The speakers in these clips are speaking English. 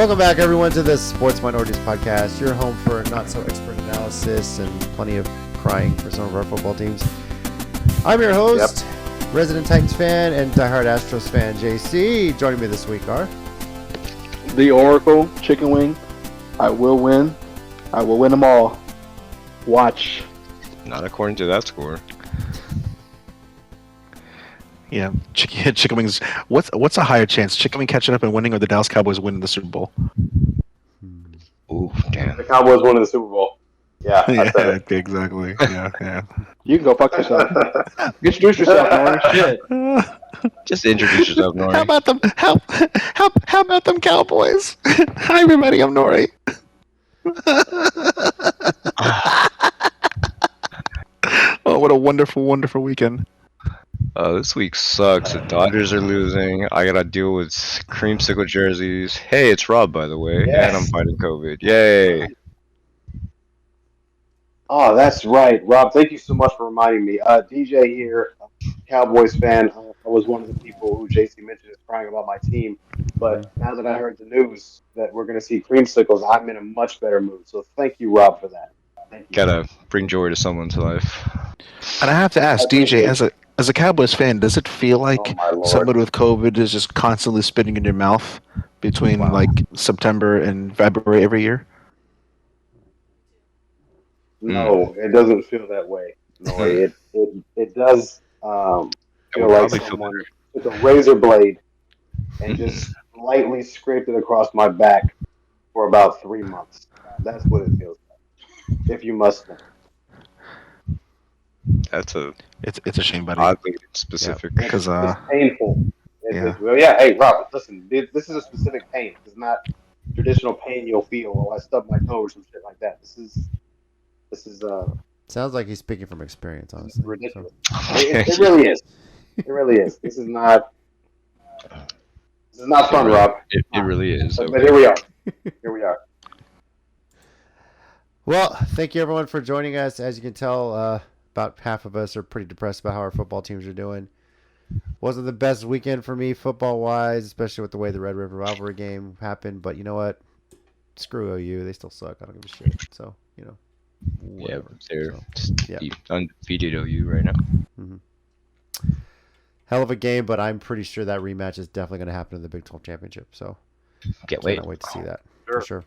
Welcome back, everyone, to the Sports Minorities Podcast, your home for not-so-expert analysis and plenty of crying for some of our football teams. I'm your host, resident Titans fan and diehard Astros fan, JC. Joining me this week are... The Oracle, Chicken Wing. I will win. I will win them all. Watch. Not according to that score. Yeah, Chicken Wings. What's a higher chance? Chicken Wing catching up and winning, or the Dallas Cowboys winning the Super Bowl? Ooh, damn. The Cowboys winning the Super Bowl. Yeah, I said it. Exactly. Yeah. You can go fuck yourself. Introduce yourself, man. Shit. Just introduce yourself, Nori. How about them? How about them Cowboys? Hi, everybody. I'm Nori. Oh, what a wonderful, wonderful weekend. This week sucks. The Dodgers are losing. I gotta deal with creamsicle jerseys. Hey, it's Rob, by the way, Yes. and I'm fighting COVID. Yay! Oh, that's right. Rob, thank you so much for reminding me. DJ here, Cowboys fan. I was one of the people who JC mentioned is crying about my team. But now that I heard the news that we're going to see creamsicles, I'm in a much better mood. So thank you, Rob, for that. Thank you. Gotta bring joy to someone's life. And I have to ask, DJ, as a Cowboys fan, does it feel like Oh, my Lord. somebody with COVID is just constantly spitting in your mouth between like September and February every year? No, it doesn't feel that way. No, it does feel like probably feel someone took a razor blade and just lightly scraped it across my back for about 3 months. That's what it feels like, if you must know. That's a It's a shame, buddy. oddly specific. Because It's painful. Yeah. Yeah, hey, Robert, listen, this is a specific pain. It's not traditional pain you'll feel, oh, I stubbed my toe or some shit like that. This is Sounds like he's speaking from experience, honestly. ridiculous. It really is. It really is. This is not fun, Rob. It really is. But here we are. Here we are. Well, thank you, everyone, for joining us. As you can tell, about half of us are pretty depressed about how our football teams are doing. Wasn't the best weekend for me football-wise, especially with the way the Red River Rivalry game happened. But you know what? Screw OU. They still suck. I don't give a shit. So, Yeah, whatever. they're So, just yeah. the undefeated OU right now. Hell of a game, but I'm pretty sure that rematch is definitely going to happen in the Big 12 Championship. So, Can't wait. cannot wait to see that. Sure. For sure.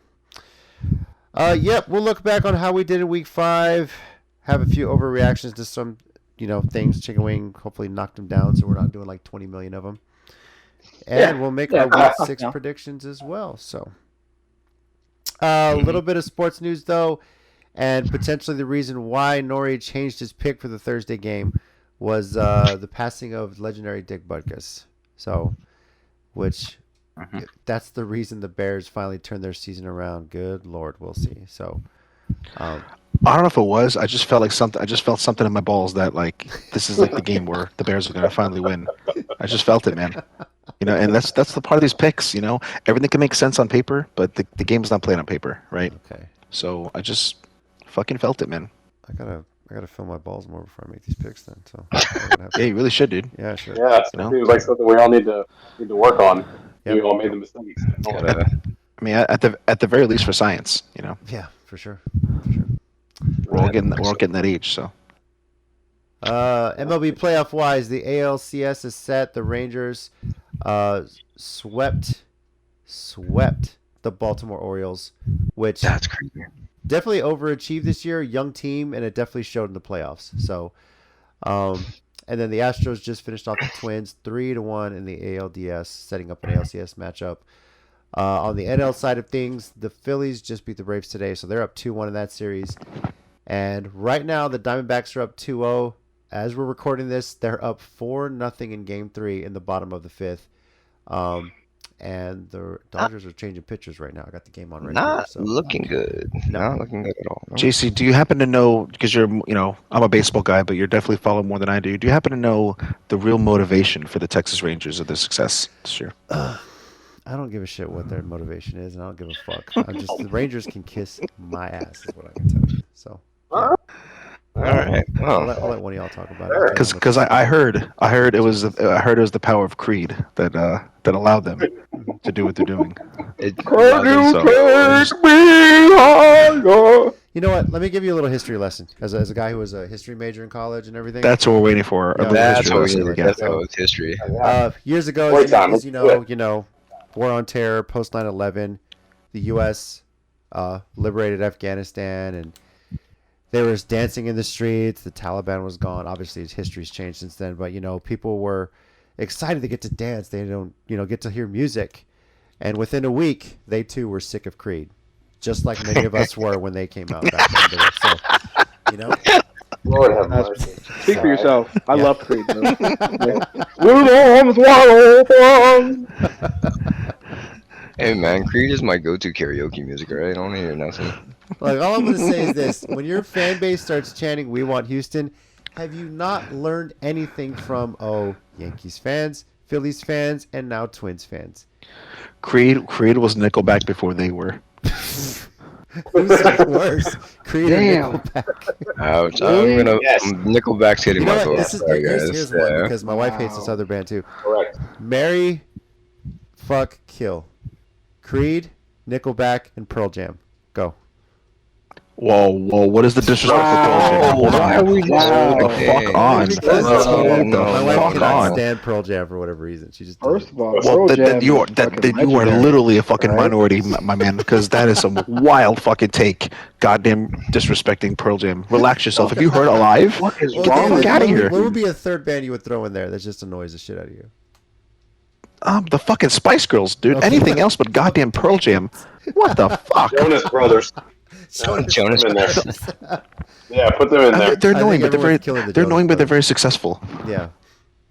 Yep, we'll look back on how we did in Week 5. Have a few overreactions to some, things. Chicken Wing hopefully knocked them down, so we're not doing like 20 million of them. And we'll make our Week 6 predictions as well. So, a little bit of sports news, though, and potentially the reason why Nori changed his pick for the Thursday game was the passing of legendary Dick Butkus. So, which that's the reason the Bears finally turned their season around. Good Lord, we'll see. So, I don't know if it was. I just felt like something. I just felt something in my balls that like this is like the game where the Bears are going to finally win. I just felt it, man. And that's the part of these picks. Everything can make sense on paper, but the game's not played on paper, right? okay, So I just fucking felt it, man. I gotta fill my balls more before I make these picks. Then, so Yeah, you really should, dude. yeah, sure. Yeah, it No. seems like something we all need to work on. Yep. We all made the mistakes. I mean, at the very least for science, Yeah, for sure. we're all getting that age. So MLB playoff wise, the ALCS is set. The Rangers swept the Baltimore Orioles, which That's crazy. definitely overachieved this year. Young team, and it definitely showed in the playoffs. So, and then the Astros just finished off the Twins 3-1 in the ALDS, setting up an ALCS matchup. On the NL side of things, the Phillies just beat the Braves today, so they're up 2-1 in that series. And right now, the Diamondbacks are up 2-0. As we're recording this, they're up 4-0 in Game 3 in the bottom of the fifth. And the Dodgers are changing pitchers right now. I got the game on right Not here. So. looking good. Not looking good at all. No. JC, do you happen to know, because I'm a baseball guy, but you're definitely following more than I do. Do you happen to know the real motivation for the Texas Rangers of their success this year? I don't give a shit what their motivation is, and I don't give a fuck. The Rangers can kiss my ass, is what I can tell you. So, yeah. All right. I'll Well, let one of y'all talk about Sure. it. Because I heard it was the power of Creed that allowed them to do what they're doing. it Can allowed them you so. take me higher? You know what? Let me give you a little history lesson. As a guy who was a history major in college and everything. That's what we're waiting for. A Yeah, little That's history what we lesson need. again. That's what history. Years ago, Great time. as you Let's do know, War on Terror, post 9/11, the U.S. Liberated Afghanistan, and there was dancing in the streets. The Taliban was gone. Obviously, history's changed since then, but people were excited to get to dance. They don't, get to hear music, and within a week, they too were sick of Creed, just like many of us were when they came out back in the day. So, Lord have That's- mercy. Speak for yourself. I Yeah. love Creed. Bro. With arms wide open. Hey man, Creed is my go-to karaoke music. Right? I don't hear nothing. Like, all I'm going to say is this: when your fan base starts chanting "We want Houston," have you not learned anything from Yankees fans, Phillies fans, and now Twins fans? Creed was Nickelback before they were. Who's worse, Creed Damn. or Nickelback? Ouch! Yes. Nickelback's hitting You know my what? vote. This is Sorry, here's guys. one Yeah. because my wife hates this Wow. other band too. Correct. Marry, fuck, kill. Creed, Nickelback, and Pearl Jam. Go. Whoa, what is the disrespect Wow. for Pearl Jam? Hold Why are on. we Wow. The fuck on. Because Hold the my wife fuck cannot on. stand Pearl Jam for whatever reason. She just First of all, Well, Pearl Jam then you is fucking then you are legendary, literally a fucking right? minority, my man, because that is some wild fucking take. Goddamn disrespecting Pearl Jam. Relax yourself. Have you heard Alive? What is Well, wrong okay, with outta what here. What would be a third band you would throw in there that just annoys the shit out of you? The fucking Spice Girls, dude. Okay. Anything else but goddamn Pearl Jam. What the fuck? Jonas Brothers. Jonas Jonas Put them in there. Brothers. Yeah, put them in there. They're I annoying, think but everyone's killing the they're Jonas annoying, but they're Brothers. very successful. Yeah.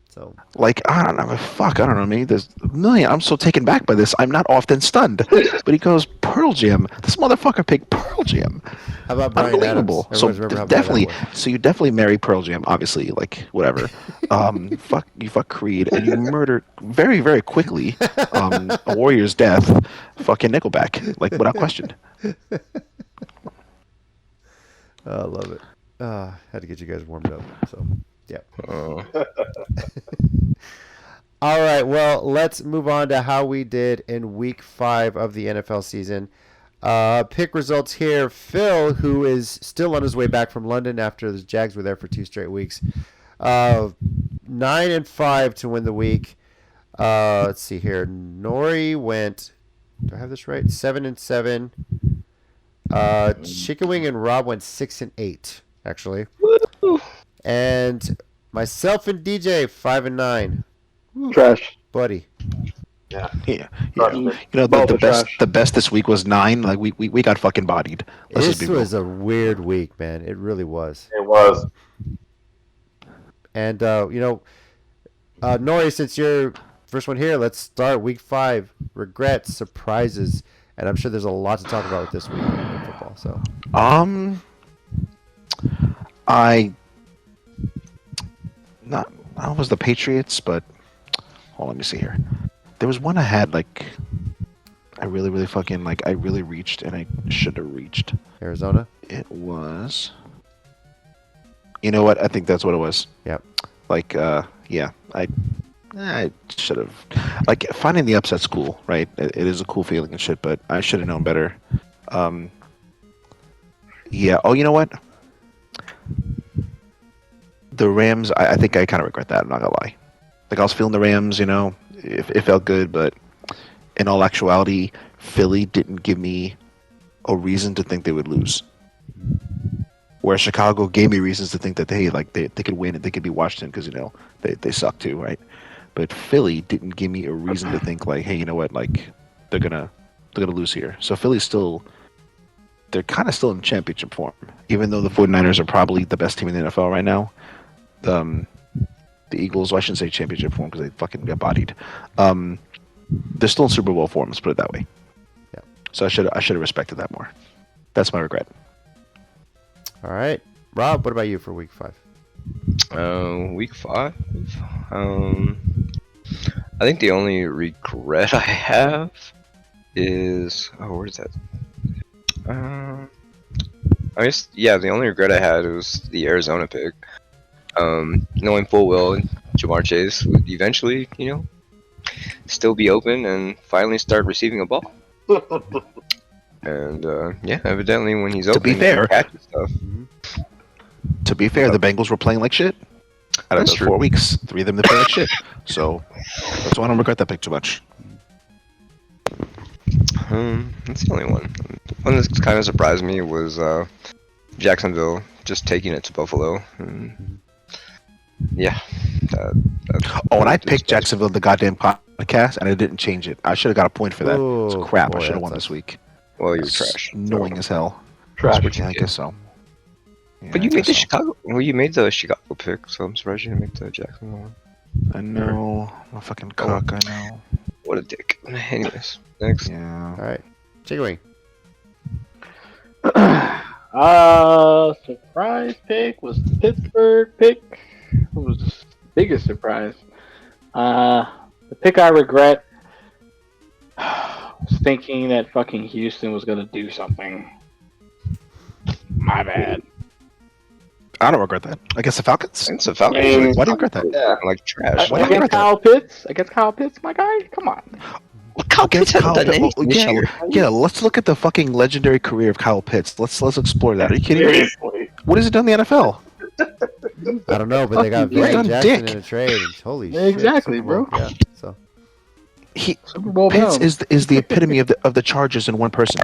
So Like, I don't know, fuck, I don't know, me. There's a million. I'm so taken back by this. I'm not often stunned. But he goes, Pearl Jam. This motherfucker picked Pearl Jam. how about Brian Unbelievable. Adams? So Everyone's remember how bad definitely, that was. so you definitely marry Pearl Jam, obviously, like whatever. You fuck Creed, and you murder very, very quickly. A warrior's death. Fucking Nickelback, like without question. I love it. Had to get you guys warmed up. So yeah. Oh. All right, well, let's move on to how we did in week 5 of the NFL season. Pick results here. Phil, who is still on his way back from London after the Jags were there for 2 straight weeks. 9-5 to win the week. Let's see here. Nori went, do I have this right? 7-7. Chicken Wing and Rob went 6-8, actually. And myself and DJ 5-9. Trash. Buddy. Yeah. Trash. You know, Both the are best trash. the best this week was 9. Like we got fucking bodied. Let's just This be real. was a weird week, man. It really was. It was. And Nori, since you're first one here, let's start week 5. Regrets, surprises, and I'm sure there's a lot to talk about with this week in football. So I was the Patriots, but hold on, let me see here. There was one I had like I really fucking like I really reached and I should have reached. Arizona. It was. You know what? I think that's what it was. Yep. Like yeah, I should have like finding the upset's cool, right? It is a cool feeling and shit, but I should have known better. Yeah. Oh, you know what? The Rams. I think I kind of regret that. I'm not gonna lie. Like I was feeling the Rams. You know, it felt good, but in all actuality, Philly didn't give me a reason to think they would lose. Where Chicago gave me reasons to think that hey, like they could win and they could be Washington because they suck too, right? But Philly didn't give me a reason to think like, hey, you know what, like they're gonna lose here. So Philly's they're kind of still in championship form, even though the 49ers are probably the best team in the NFL right now. The Eagles, well, I shouldn't say championship form because they fucking got bodied. They're still in Super Bowl form. Let's put it that way. Yeah. So I should have respected that more. That's my regret. All right, Rob. What about you for week 5? Week 5. I think the only regret I have is where's that? the only regret I had was the Arizona pick. Knowing full well Jamar Chase would eventually, still be open and finally start receiving a ball. And evidently when he's open, be fair- he catches stuff. To be fair, the Bengals were playing like shit. Out of That's the true. 4 weeks, 3 of them they played like shit. So that's why I don't regret that pick too much. That's the only one. One that kind of surprised me was Jacksonville just taking it to Buffalo. Yeah. Oh, and I picked Jacksonville in the goddamn podcast, and I didn't change it. I should have got a point for that. It's Ooh, crap. boy, I should have that won sucks. this week. Well, you're It's trash. Annoying as hell. Trash. What you Yeah, I did. guess so. Yeah, But I you made guess the so. Chicago. Well, you made the Chicago pick, so I'm surprised you didn't make the Jacksonville one. I know. I'm a fucking cock. I know. What a dick. Anyways, next. Yeah. All right, Chicken Wing. Surprise pick was the Pittsburgh pick. It was the biggest surprise. The pick I regret was thinking that fucking Houston was gonna do something. My bad. I don't regret that. Against the Falcons? It's a Falcons. I mean, Why do you regret that? Yeah. Like trash. Why do you regret Against Kyle Pitts, my guy. Come on. Kyle Pitts hasn't done Pitt- anything this yeah, year. yeah, let's look at the fucking legendary career of Kyle Pitts. Let's explore that. Are you kidding me? Seriously. What has he done in the NFL? I don't know, but they got Fucking Van done Jackson dick. in a trade. Holy shit! Exactly, Super Bowl. bro. Yeah. So Super Bowl Pitts bound. is the epitome of the Chargers in one person.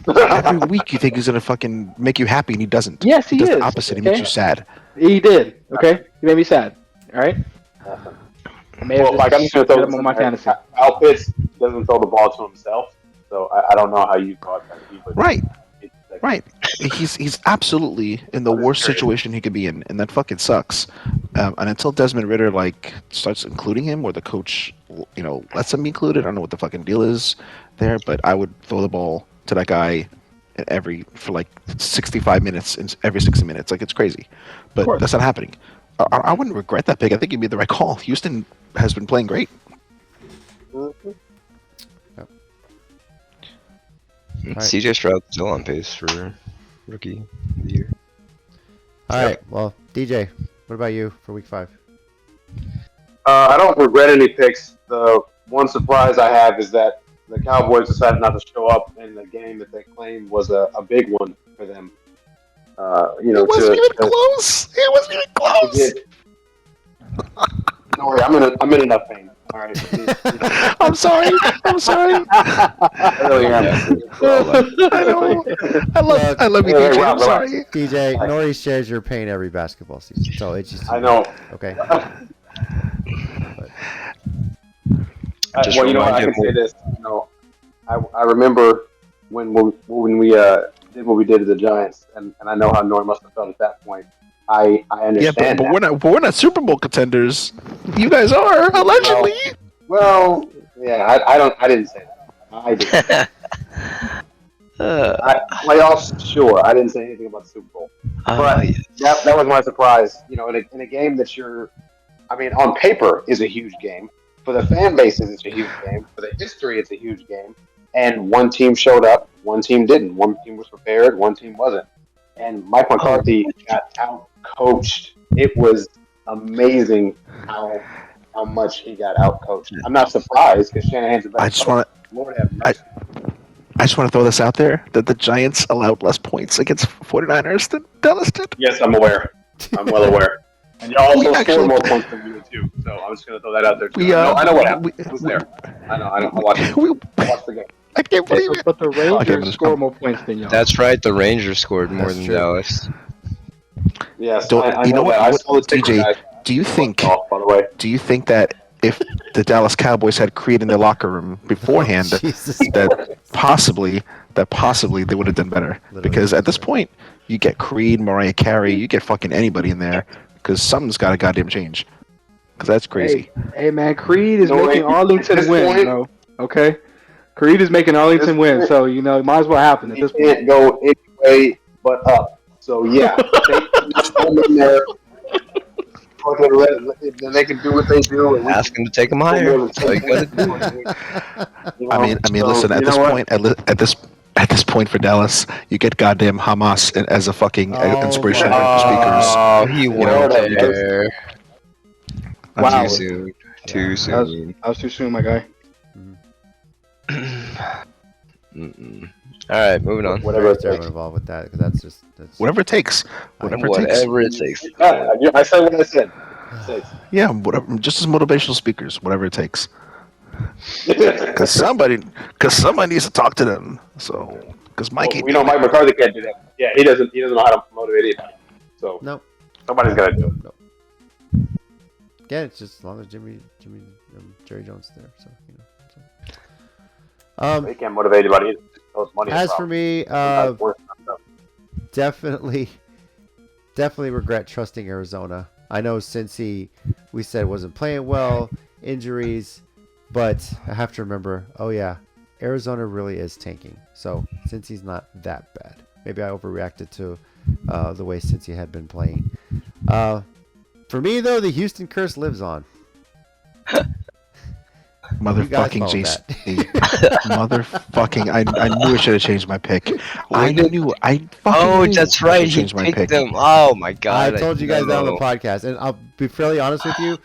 Every week you think he's gonna fucking make you happy, and he doesn't. Yes, he does is. the opposite. He okay? makes you sad. He did. Okay, he made me sad. All right. I may have Well, like I'm just gonna get throw him this on in my there. fantasy. Kyle Pitts doesn't throw the ball to himself, so I don't know how you thought that he would. Right, right. He's absolutely in the That is worst crazy. situation he could be in, and that fucking sucks. And until Desmond Ritter starts including him, or the coach, lets him be included, I don't know what the fucking deal is there. But I would throw the ball to that guy for like 65 minutes in every 60 minutes. Like, it's crazy, but course. that's not happening. I wouldn't regret that pick. I think he made the right call. Houston has been playing great. CJ Stroud's still on pace for rookie of the year. all right. Well, DJ, what about you for Week 5? I don't regret any picks. The one surprise I have is that the Cowboys decided not to show up in the game that they claimed was a big one for them. It wasn't even close. It wasn't even close. Don't worry, I'm in enough pain. All right. I'm sorry. I'm sorry. I really am. I know. I love you, Hey, DJ. Rob, I'm sorry. DJ, Nori shares your pain every basketball season, so it's just I know. okay. Just Well, I remind can you- say this. I remember when we did what we did to the Giants, and I know how Nori must have felt at that point. I Yeah, understand. but that. we're not Super Bowl contenders. You guys are allegedly. Well, yeah, I didn't say that. I did. Playoffs, sure. I didn't say anything about the Super Bowl. But that was my surprise. In a game that on paper is a huge game. For the fan bases, it's a huge game. For the history, it's a huge game. And one team showed up, one team didn't. One team was prepared, one team wasn't. And Mike McCarthy got out-coached. It was amazing how much he got out-coached. I'm not surprised because Shanahan's a better I just coach. want Lord have mercy. I just want to throw this out there that the Giants allowed less points against 49ers than Dallas did. Yes, I'm aware. I'm well aware. And you also We scored actually- more points than we did too. So I'm just gonna throw that out there too. We, I know what happened. we- It was there. I know. I watched it. We, I watched the game. I can't believe it. But the Okay, Rangers score more points than y'all. That's right. The Rangers scored more That's than true. Dallas. Yes, Don't- I you know know what- that. I what- saw the ticker DJ, guys Do you think? off, by the way. Do you think that if the Dallas Cowboys had Creed in their locker room beforehand, Jesus. that possibly they would have done better? Literally. Because at this point, you get Creed, Mariah Carey, you get fucking anybody in there, because something's got to goddamn change. Because that's crazy. Hey man, Creed is No, making at Arlington this win, point- bro. Okay, Creed is making Arlington win, so it might as well happen at He this point. can't go any way but up. So yeah, they in there. Then they can do what they do. And we Ask him to take him higher. That's all you gotta do. You I know, mean, so, listen. At you this know what? point, at at this point for Dallas, you get goddamn Hamas as a fucking Oh inspiration my for speakers. Oh, he went Lord have there. Wow. Too soon. Too That soon. was too soon, my guy. Mm-mm. All right, moving on. Whatever it Everyone takes. involved with that because that's Whatever it takes. Whatever it takes. Whatever it takes. Yeah, I said what I said. Yeah, whatever. Just as motivational speakers, whatever it takes. Because somebody needs to talk to them. So, because Mike, Well, we know Mike McCarthy can't do that. Yeah, he doesn't know how to motivate anybody. So Nope. somebody's got to do it. Nope. Yeah, it's just as long as Jerry Jones is there. So He can't motivate anybody. Those money. as for me, Sometimes worse than stuff. definitely regret trusting Arizona. I know Cincy, we said wasn't playing well, injuries, but I have to remember. Oh yeah, Arizona really is tanking. So Cincy's not that bad. Maybe I overreacted to the way Cincy had been playing. For me though, the Houston curse lives on. motherfucking follow JC. Motherfucking, I knew I should have changed my pick. I did- knew. I fucking Oh, knew that's I right. should He change my picked pick. them. Oh my god. I told you guys that on the know. podcast, and I'll be fairly honest with you.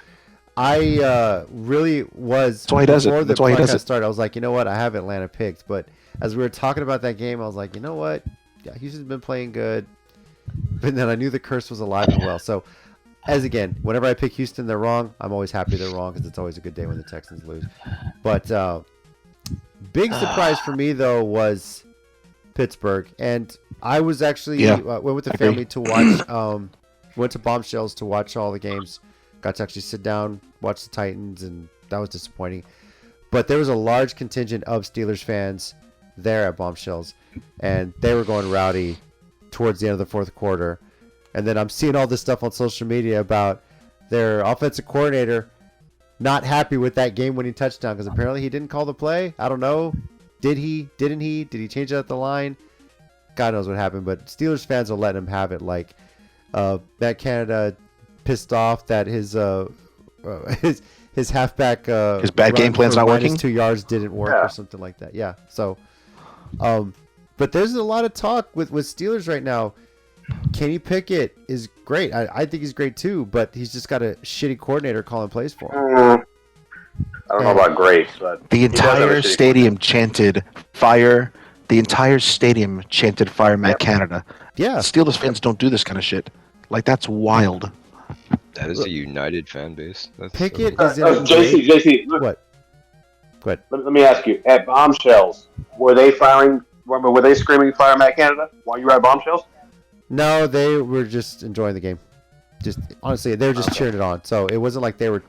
I really was. That's why he does it. Before That's the why he does podcast it. started, I was like, you know what? I have Atlanta picked, but as we were talking about that game, I was like, you know what? Yeah, Houston's been playing good, but then I knew the curse was alive and well. So, as again, whenever I pick Houston, they're wrong. I'm always happy they're wrong because it's always a good day when the Texans lose. But big surprise for me though was Pittsburgh, and I was actually Yeah, went with the I agree. family to watch. Went to Bombshells to watch all the games. Got to actually sit down, watch the Titans, and that was disappointing. But there was a large contingent of Steelers fans there at Bombshells, and they were going rowdy towards the end of the fourth quarter. And then I'm seeing all this stuff on social media about their offensive coordinator not happy with that game-winning touchdown because apparently he didn't call the play. I don't know. Did he? Didn't he? Did he change it at the line? God knows what happened, but Steelers fans will let him have it. Like Matt Canada pissed off that his halfback His bad game run plan's for not minus working? 2 yards didn't work Yeah. or something like that. Yeah. So, but there's a lot of talk with Steelers right now. Kenny Pickett is great. I think he's great too, but he's just got a shitty coordinator calling plays for him. I don't know about great, but The he does have a entire shitty stadium chanted fire. The entire stadium chanted fire Matt Canada. Yeah. Steelers fans don't do this kind of shit. Like, that's wild. That is a united fan base. That's Pickett so- is in a JC, great... JC, look, What? Go ahead. let me ask you. At Bombshells, were they screaming "Fire Matt Canada" while you were at Bombshells? No, they were just enjoying the game. Just honestly, they were just cheering it on. So it wasn't like they were.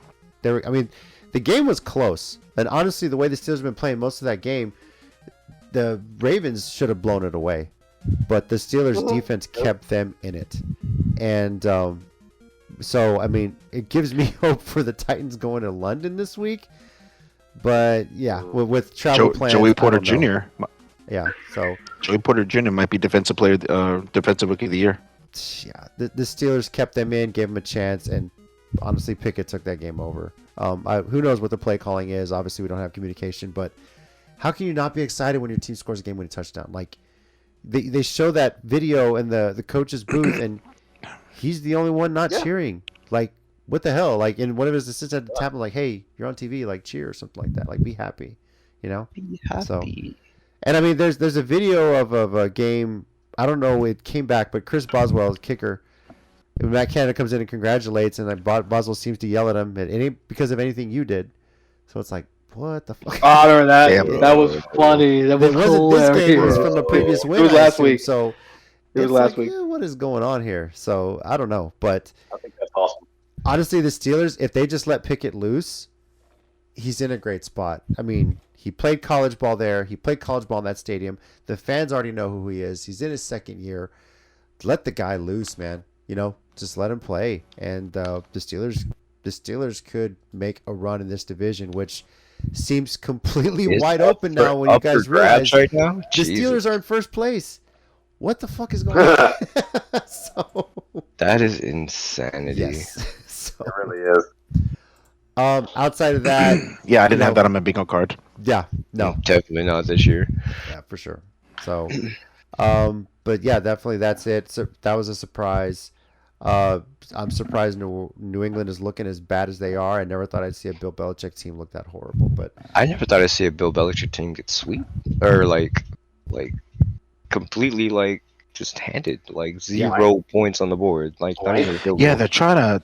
I mean, the game was close, and honestly, the way the Steelers have been playing most of that game, the Ravens should have blown it away, but the Steelers' defense kept them in it, and so I mean, it gives me hope for the Titans going to London this week. But yeah, with travel plans, Joey I Porter don't know. Jr. Yeah, so. Joey Porter Jr. might be defensive rookie of the year. Yeah, the Steelers kept them in, gave them a chance, and honestly, Pickett took that game over. Who knows what the play calling is? Obviously, we don't have communication, but how can you not be excited when your team scores a game-winning touchdown? Like, they show that video in the coach's booth, and he's the only one not cheering. Like, what the hell? Like, and one of his assistants had to tap him, like, "Hey, you're on TV, like, cheer," or something like that. Like, be happy, you know? Be happy. So, and I mean, there's a video of a game. I don't know. It came back, but Chris Boswell, the kicker, when Matt Canada comes in and congratulates, and like Boswell seems to yell at him, and it ain't because of anything you did. So it's like, what the fuck? Oh, I remember that. Damn. That was funny. That was It wasn't this game. It was hilarious. from the previous win. It was I last assume. week. So It was it's last like, week. what is going on here? So I don't know, but I think that's awesome. honestly, the Steelers, if they just let Pickett loose, he's in a great spot. I mean, he played college ball there. He played college ball in that stadium. The fans already know who he is. He's in his second year. Let the guy loose, man. You know, just let him play. And the Steelers could make a run in this division, which seems completely Is wide up open for- now when you up for guys grabs realize right now? the Jesus. Steelers are in first place. What the fuck is going on? So, That is insanity. yes. So, It really is. outside of that, Yeah, I didn't You have know- that on my bingo card. yeah, no, Definitely not this year. yeah, for sure. So, but yeah, definitely that's it. So that was a surprise. I'm surprised New England is looking as bad as they are. I never thought I'd see a Bill Belichick team look that horrible, but I never thought I'd see a Bill Belichick team get swept or like completely like just handed like 0 points on the board. Like not even a field Yeah, goal. they're trying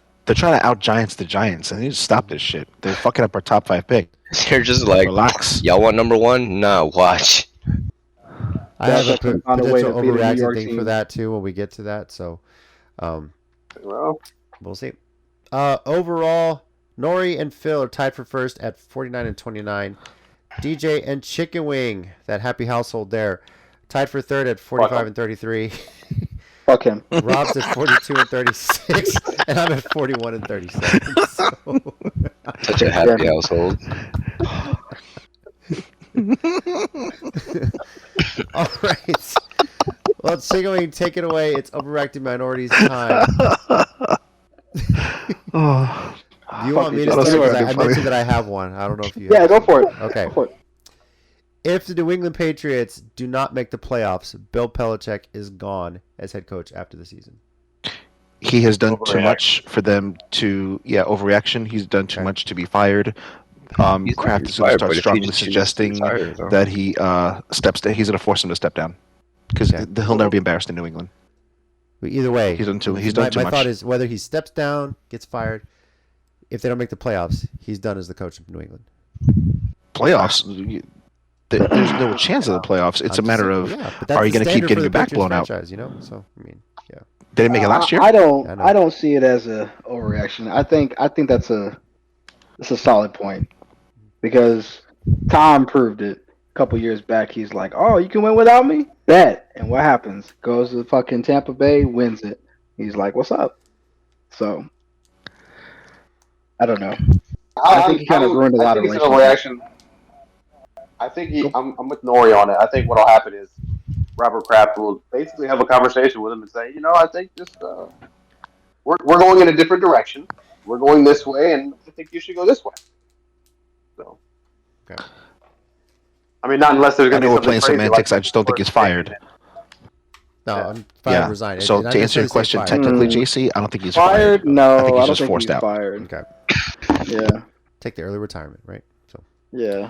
to out Giants the Giants, and they need to stop this shit. They're fucking up our top 5 pick. They're just like, Relax. y'all want number 1? Nah, watch. I have a Belichick has found a way potential to beat a New overreacting York thing for team. that too when we get to that. So, Well, we'll see. Overall, Nori and Phil are tied for first at 49 and 29. DJ and Chicken Wing, that happy household there, tied for third at 45 and 33. Fuck him. Rob's at 42 and 36, and I'm at 41 and 37. So. Such a happy household. All right. Well, Chicken Wing, take it away. It's overacting minorities time. Oh, Do you want me to That was start? 'Cause fucking I funny. mentioned that I have one. I don't know if you. Yeah, go for it. Okay. Go for it. If the New England Patriots do not make the playoffs, Bill Belichick is gone as head coach after the season. he has done too Overreaction. much for them to overreaction. He's done too Okay. much to be fired. He's Kraft not is going to fired, start but if he strongly just chooses to suggesting retire, though. that he steps down. He's going to force him to step down because Okay. he'll never be embarrassed in New England. But either way, He's done too. He's done too my much. thought is whether he steps down, gets fired, if they don't make the playoffs, he's done as the coach of New England. Playoffs. There's no chance of the playoffs. It's a I'm matter just- of yeah, but that's are you the going to keep standard getting for your the back Patriots blown out? franchise, you know? So I mean, yeah. Did it make it last year? I don't. I know. I don't see it as a overreaction. I think that's a solid point because Tom proved it a couple years back. He's like, "Oh, you can win without me." Bet. And what happens? Goes to fucking Tampa Bay, wins it. He's like, "What's up?" So I don't know. I think he kind of ruined a lot of I think it's an relationships. overreaction. I think I'm with Nori on it. I think what'll happen is Robert Kraft will basically have a conversation with him and say, I think this we're going in a different direction. We're going this way, and I think you should go this way. So, Okay. I mean, not unless there's I going to know be we're something playing crazy. semantics. Like I just don't think he's fired. No, Yeah. I'm fired, resign. So And I to didn't answer your say question, fired. technically, Mm. JC, I don't think he's Fired? fired. No, I think he's don't just think forced he's out. fired. Okay. Yeah, Take the early retirement, right? So yeah.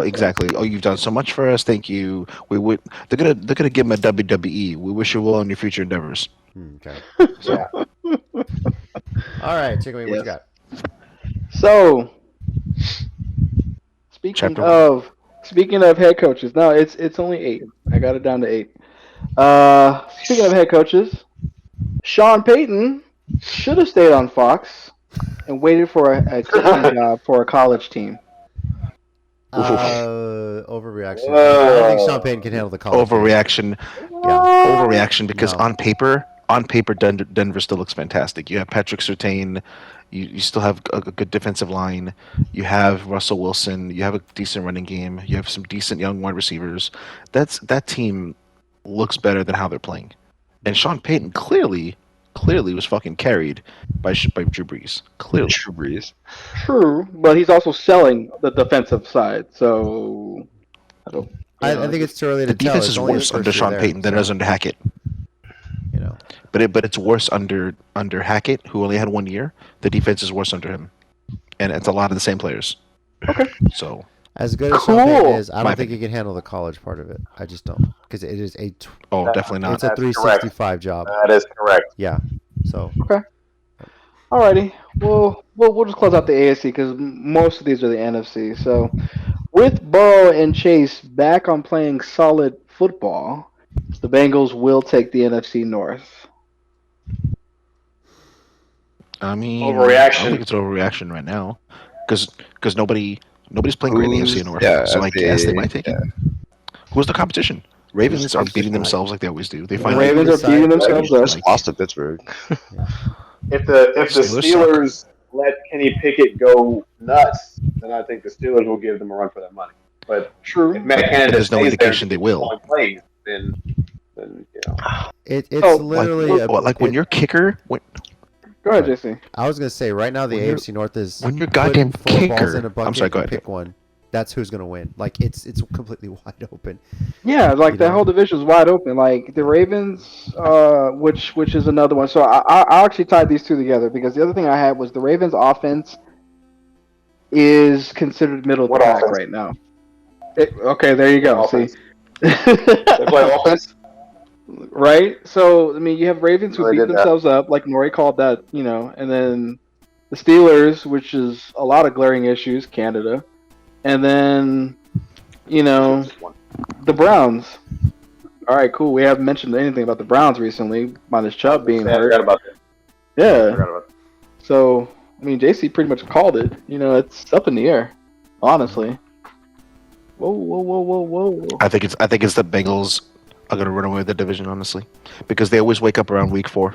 Exactly. Oh, you've done so much for us. Thank you. They're gonna give him a WWE. We wish you well in your future endeavors. okay. Yeah. All right, Chicken Wing, what you got? So, Chapter speaking of head coaches, no, it's only 8. I got it down to 8. Speaking of head coaches, Sean Payton should have stayed on Fox and waited for a coaching job for a college team. Overreaction. I don't think Sean Payton can handle the college game. Overreaction. Yeah. Overreaction because No. on paper, Denver still looks fantastic. You have Patrick Surtain. You still have a good defensive line. You have Russell Wilson. You have a decent running game. You have some decent young wide receivers. That team looks better than how they're playing. And Sean Payton clearly was fucking carried by Drew Brees. Clearly. Drew Brees. True, but he's also selling the defensive side, so I don't. I think it's too early to The tell. defense It's is only his worse first under year Sean there, Payton than it is so, under Hackett. You know, But it's worse under Hackett, who only had 1 year. The defense is worse under him, and it's a lot of the same players. Okay. So as good as Sean Payton Cool. is, I My don't think he can handle the college part of it. I just don't, because it is definitely not. it's a That's 365 job. That is correct. Yeah. So Alrighty, we'll just close out the AFC because most of these are the NFC. So, with Burrow and Chase back on playing solid football, the Bengals will take the NFC North. I mean, Overreaction. I don't think it's an overreaction right now, because nobody's playing great in the AFC North. Yeah, so I guess they might take it. Who's the competition? Ravens Who's the are beating competition? themselves like they always do. They The finally Ravens are beating themselves up. Just lost to Pittsburgh. If the Steelers Steelers let Kenny Pickett go nuts, then I think the Steelers will give them a run for their money. But if True. Matt Canada There's no stays indication there they will. and plays, then it's Oh, literally when your kicker, Go ahead, JC. I was gonna say right now the When you're- AFC North is when your putting goddamn 4 balls kicker- in a bucket I'm sorry, go and ahead. pick one. That's who's gonna win. Like it's completely wide open. Yeah, like You that know? whole division is wide open. Like the Ravens, which is another one. So I actually tied these two together because the other thing I had was the Ravens' offense is considered middle of the What pack offense? right now. Okay, there you go. What See, offense? They play offense. right? So I mean, you have Ravens who No, they beat did that. themselves up, like Nori called that, and then the Steelers, which is a lot of glaring issues, Canada, and then Just one. the Browns. All right, cool. We haven't mentioned anything about the Browns recently, minus I Chubb being I forgot hurt. about that. I Yeah. forgot about that. So I mean, JC pretty much called it. It's up in the air, honestly. Whoa, whoa, whoa, whoa, whoa. I think it's the Bengals are gonna run away with the division, honestly, because they always wake up around week 4.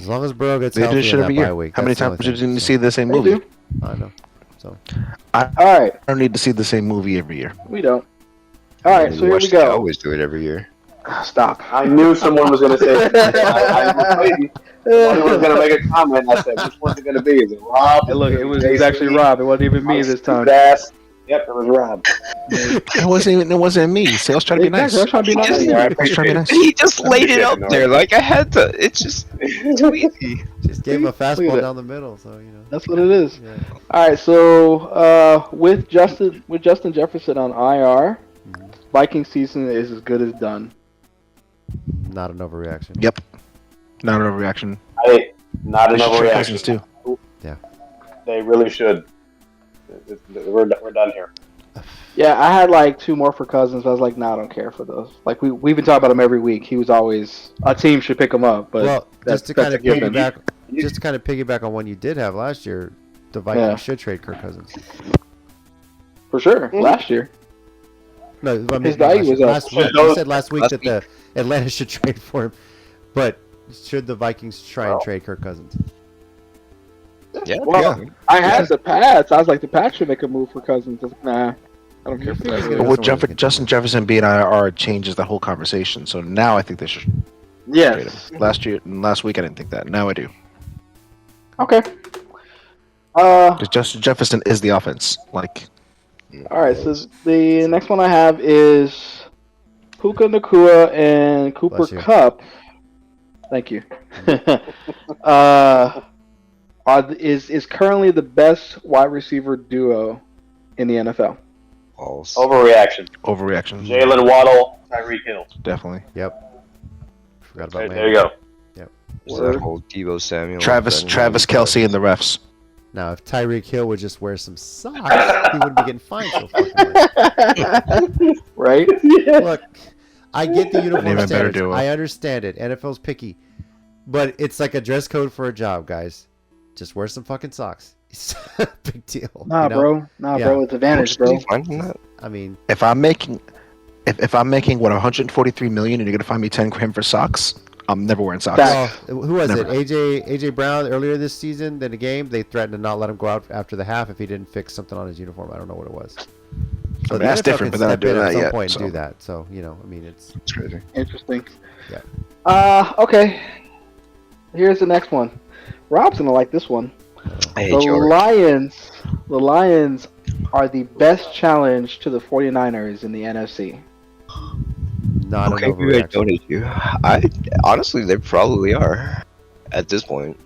As long as Burrow gets They do healthy shit in every that bye year. week. How many that's the only times thing, did you so, see the same They movie? do. I know. So All right, I don't need to see the same movie every year. we don't. All right, so here we The go. Cowboys do it every year. Stop. I knew someone was going to say. I was waiting. Somebody was going to make a comment. I said, "Which one's it going to be? Is it Rob? Hey, look, Is it was JC? actually Rob. It wasn't even me My this stupid time. ass. Yep, it was Rob. It wasn't me. See, I was trying to be Exactly. I nice. was trying to be He just- nice. Yeah, I I was trying to be appreciate it. nice. He just I laid it appreciate up it, there. Nori. Like I had to. It's just too easy. just gave him a Look at fastball that. down the middle. So That's what it is. Yeah. All right, so with Justin Jefferson on IR, Mhm. Viking season is as good as done. Not an overreaction. Yep. Not an overreaction. Hey, not They an should trade overreaction. Cousins too. They really should. We're done here. Yeah, I had like 2 more for Cousins. But I was like, nah, I don't care for those. Like we've been talking about him every week. He was always a team should pick him up, but Well, that's, just to that's kind a of given. piggyback on one you did have last year, the Vikings Yeah. should trade Kirk Cousins. For sure. Last year. No, I mean, His value was up. last week. You said last week that the Atlanta should trade for him, but should the Vikings try and Well. trade Kirk Cousins? Yeah. Well, I had the Pats. I was like, the Pats should make a move for Cousins. I was like, nah, I don't care for that. Yeah. But Really. with Someone Justin Jefferson being IR changes the whole conversation. So now I think they should trade Yes. him. Last week I didn't think that. Now I do. Okay. Because Justin Jefferson is the offense. Like, All right. So the next one I have is Puka Nakua and Cooper Bless you. Cup. Thank you. Is currently the best wide receiver duo in the NFL. Balls. Overreaction. overreaction. Jalen Waddle, Tyreek Hill. Definitely. Forgot about Hey, man. there you go. There's that whole Debo Samuel. Travis Kelsey and the refs. Now, if Tyreek Hill would just wear some socks, he wouldn't be getting fined so fucking much. Right? Look, I get the uniform Name a better standards. duo. I understand it. NFL's picky, but it's like a dress code for a job, guys. Just wear some fucking socks. It's a big deal. Nah, you know? bro. Nah, Yeah. bro. It's advantage, bro. I mean, If I'm making, if I'm making what 143 million, and you're gonna find me 10 grand for socks, I'm never wearing socks. Facts. well, who was Never. it? AJ Brown earlier this season in a game. They threatened to not let him go out after the half if he didn't fix something on his uniform. I don't know what it was. So I mean, the that's NFL different, can but they're not step in doing at that some yet, point so. and do that. So I mean, it's crazy. Interesting. Yeah. Okay. Here's the next one. Rob's gonna like this one. I hate The George. Lions are the best challenge to the 49ers in the NFC. not Okay, an maybe I overreaction. don't hate you. I honestly, they probably are at this point.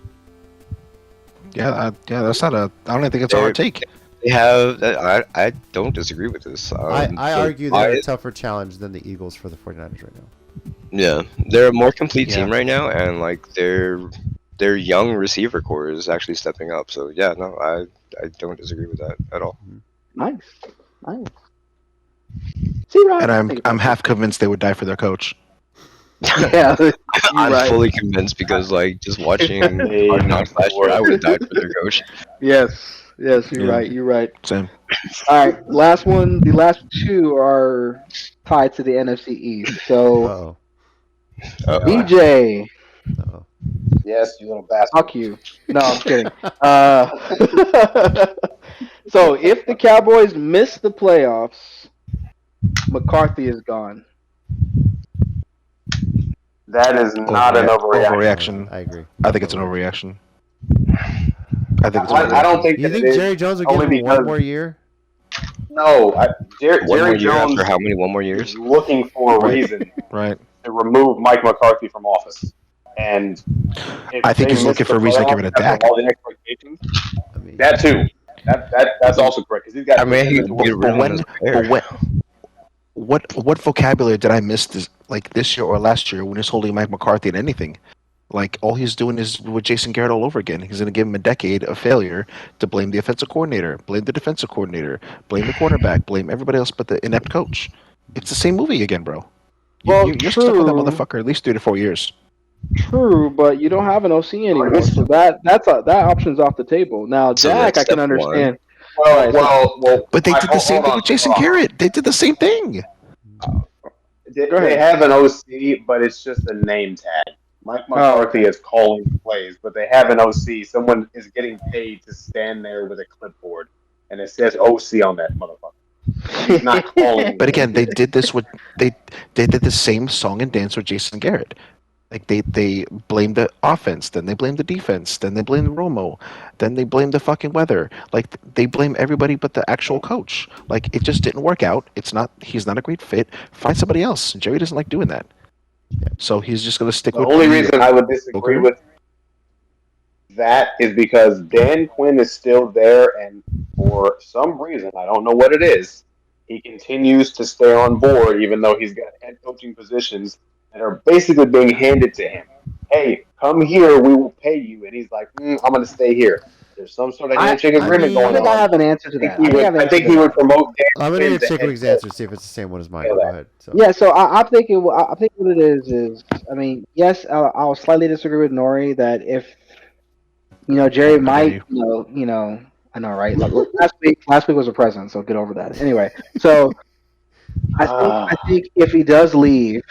That's not a. I don't think it's a hard take. They have. I don't disagree with this. I the argue they're a Lions- tougher challenge than the Eagles for the 49ers right now. Yeah, they're a more complete Yeah. team right now, and like their young receiver core is actually stepping up. So yeah, no, I don't disagree with that at all. Nice. See, Rob. And I'm half convinced they would die for their coach. Yeah. I'm right. fully convinced because like just watching Hey, Hard Knocks last year, I would have died for their coach. Yes. Yes, you're Yeah. right. You're right. Same. All right. Last one. The last two are tied to the NFC East. So Uh-oh. DJ, Uh-oh. Yes, you little bastard. fuck you. No, I'm kidding. So if the Cowboys miss the playoffs, McCarthy is gone. That is not an overreaction. Overreaction. I agree. I think it's an overreaction. I think it's I don't overreacting. think You that it think is Jerry Jones will give only him one because more year? no, One more Jerry year after Jones how many? One more is years? looking for a Right. reason Right. to remove Mike McCarthy from office. And if I think they he's miss looking the for a reason to get playoffs rid of after Dak. all the expectations, I mean, that too. That's also correct because he's got I to mean, he defend it could towards get the rid But of him ground. as when, a player. but what vocabulary did I miss this year or last year when he's holding Mike McCarthy in anything? Like all he's doing is with Jason Garrett all over again. He's going to give him a decade of failure to blame the offensive coordinator, blame the defensive coordinator, blame the quarterback, blame everybody else but the inept coach. It's the same movie again, bro. Well, You're stuck with that true, motherfucker at least 3 to 4 years. true, but you don't have an OC Or anymore, this- so that option's off the table. Now, So Dak, that's I can step one. understand. Right. So But they Mike, did the same hold thing on, with Jason hold on. Garrett. They did the same thing. Go They ahead. have an OC, but it's just a name tag. Mike Oh, McCarthy okay. is calling the plays, but they have an OC. Someone is getting paid to stand there with a clipboard, and it says OC on that motherfucker. He's not calling. But again, they did this with they did the same song and dance with Jason Garrett. Like they blamed the offense, then they blamed the defense, then they blamed Romo, then they blamed the fucking weather. Like they blame everybody but the actual coach. Like it just didn't work out. He's not a great fit. Find somebody else. Jerry doesn't like doing that. So he's just gonna stick The with only reason I would disagree Booker. with that is because Dan Quinn is still there, and for some reason, I don't know what it is, he continues to stay on board, even though he's got head coaching positions that are basically being handed to him. Hey, come here, we will pay you, and he's like, I'm going to stay here. There's some sort of I handshake I agreement I going think I mean, on. have an answer to I think that. he I think I would. have an I answer think to he that. would promote Dan I'm gonna Quinn hear to head Chickwick's coach. answer, see if it's the same one as mine. Feel Go that. ahead. So, Yeah, so I'm thinking. I think what it is. I mean, yes, I'll slightly disagree with Nori that if Jerry I dare might, you. I know, right? Like last week was a present, so get over that. Anyway, so I think if he does leave,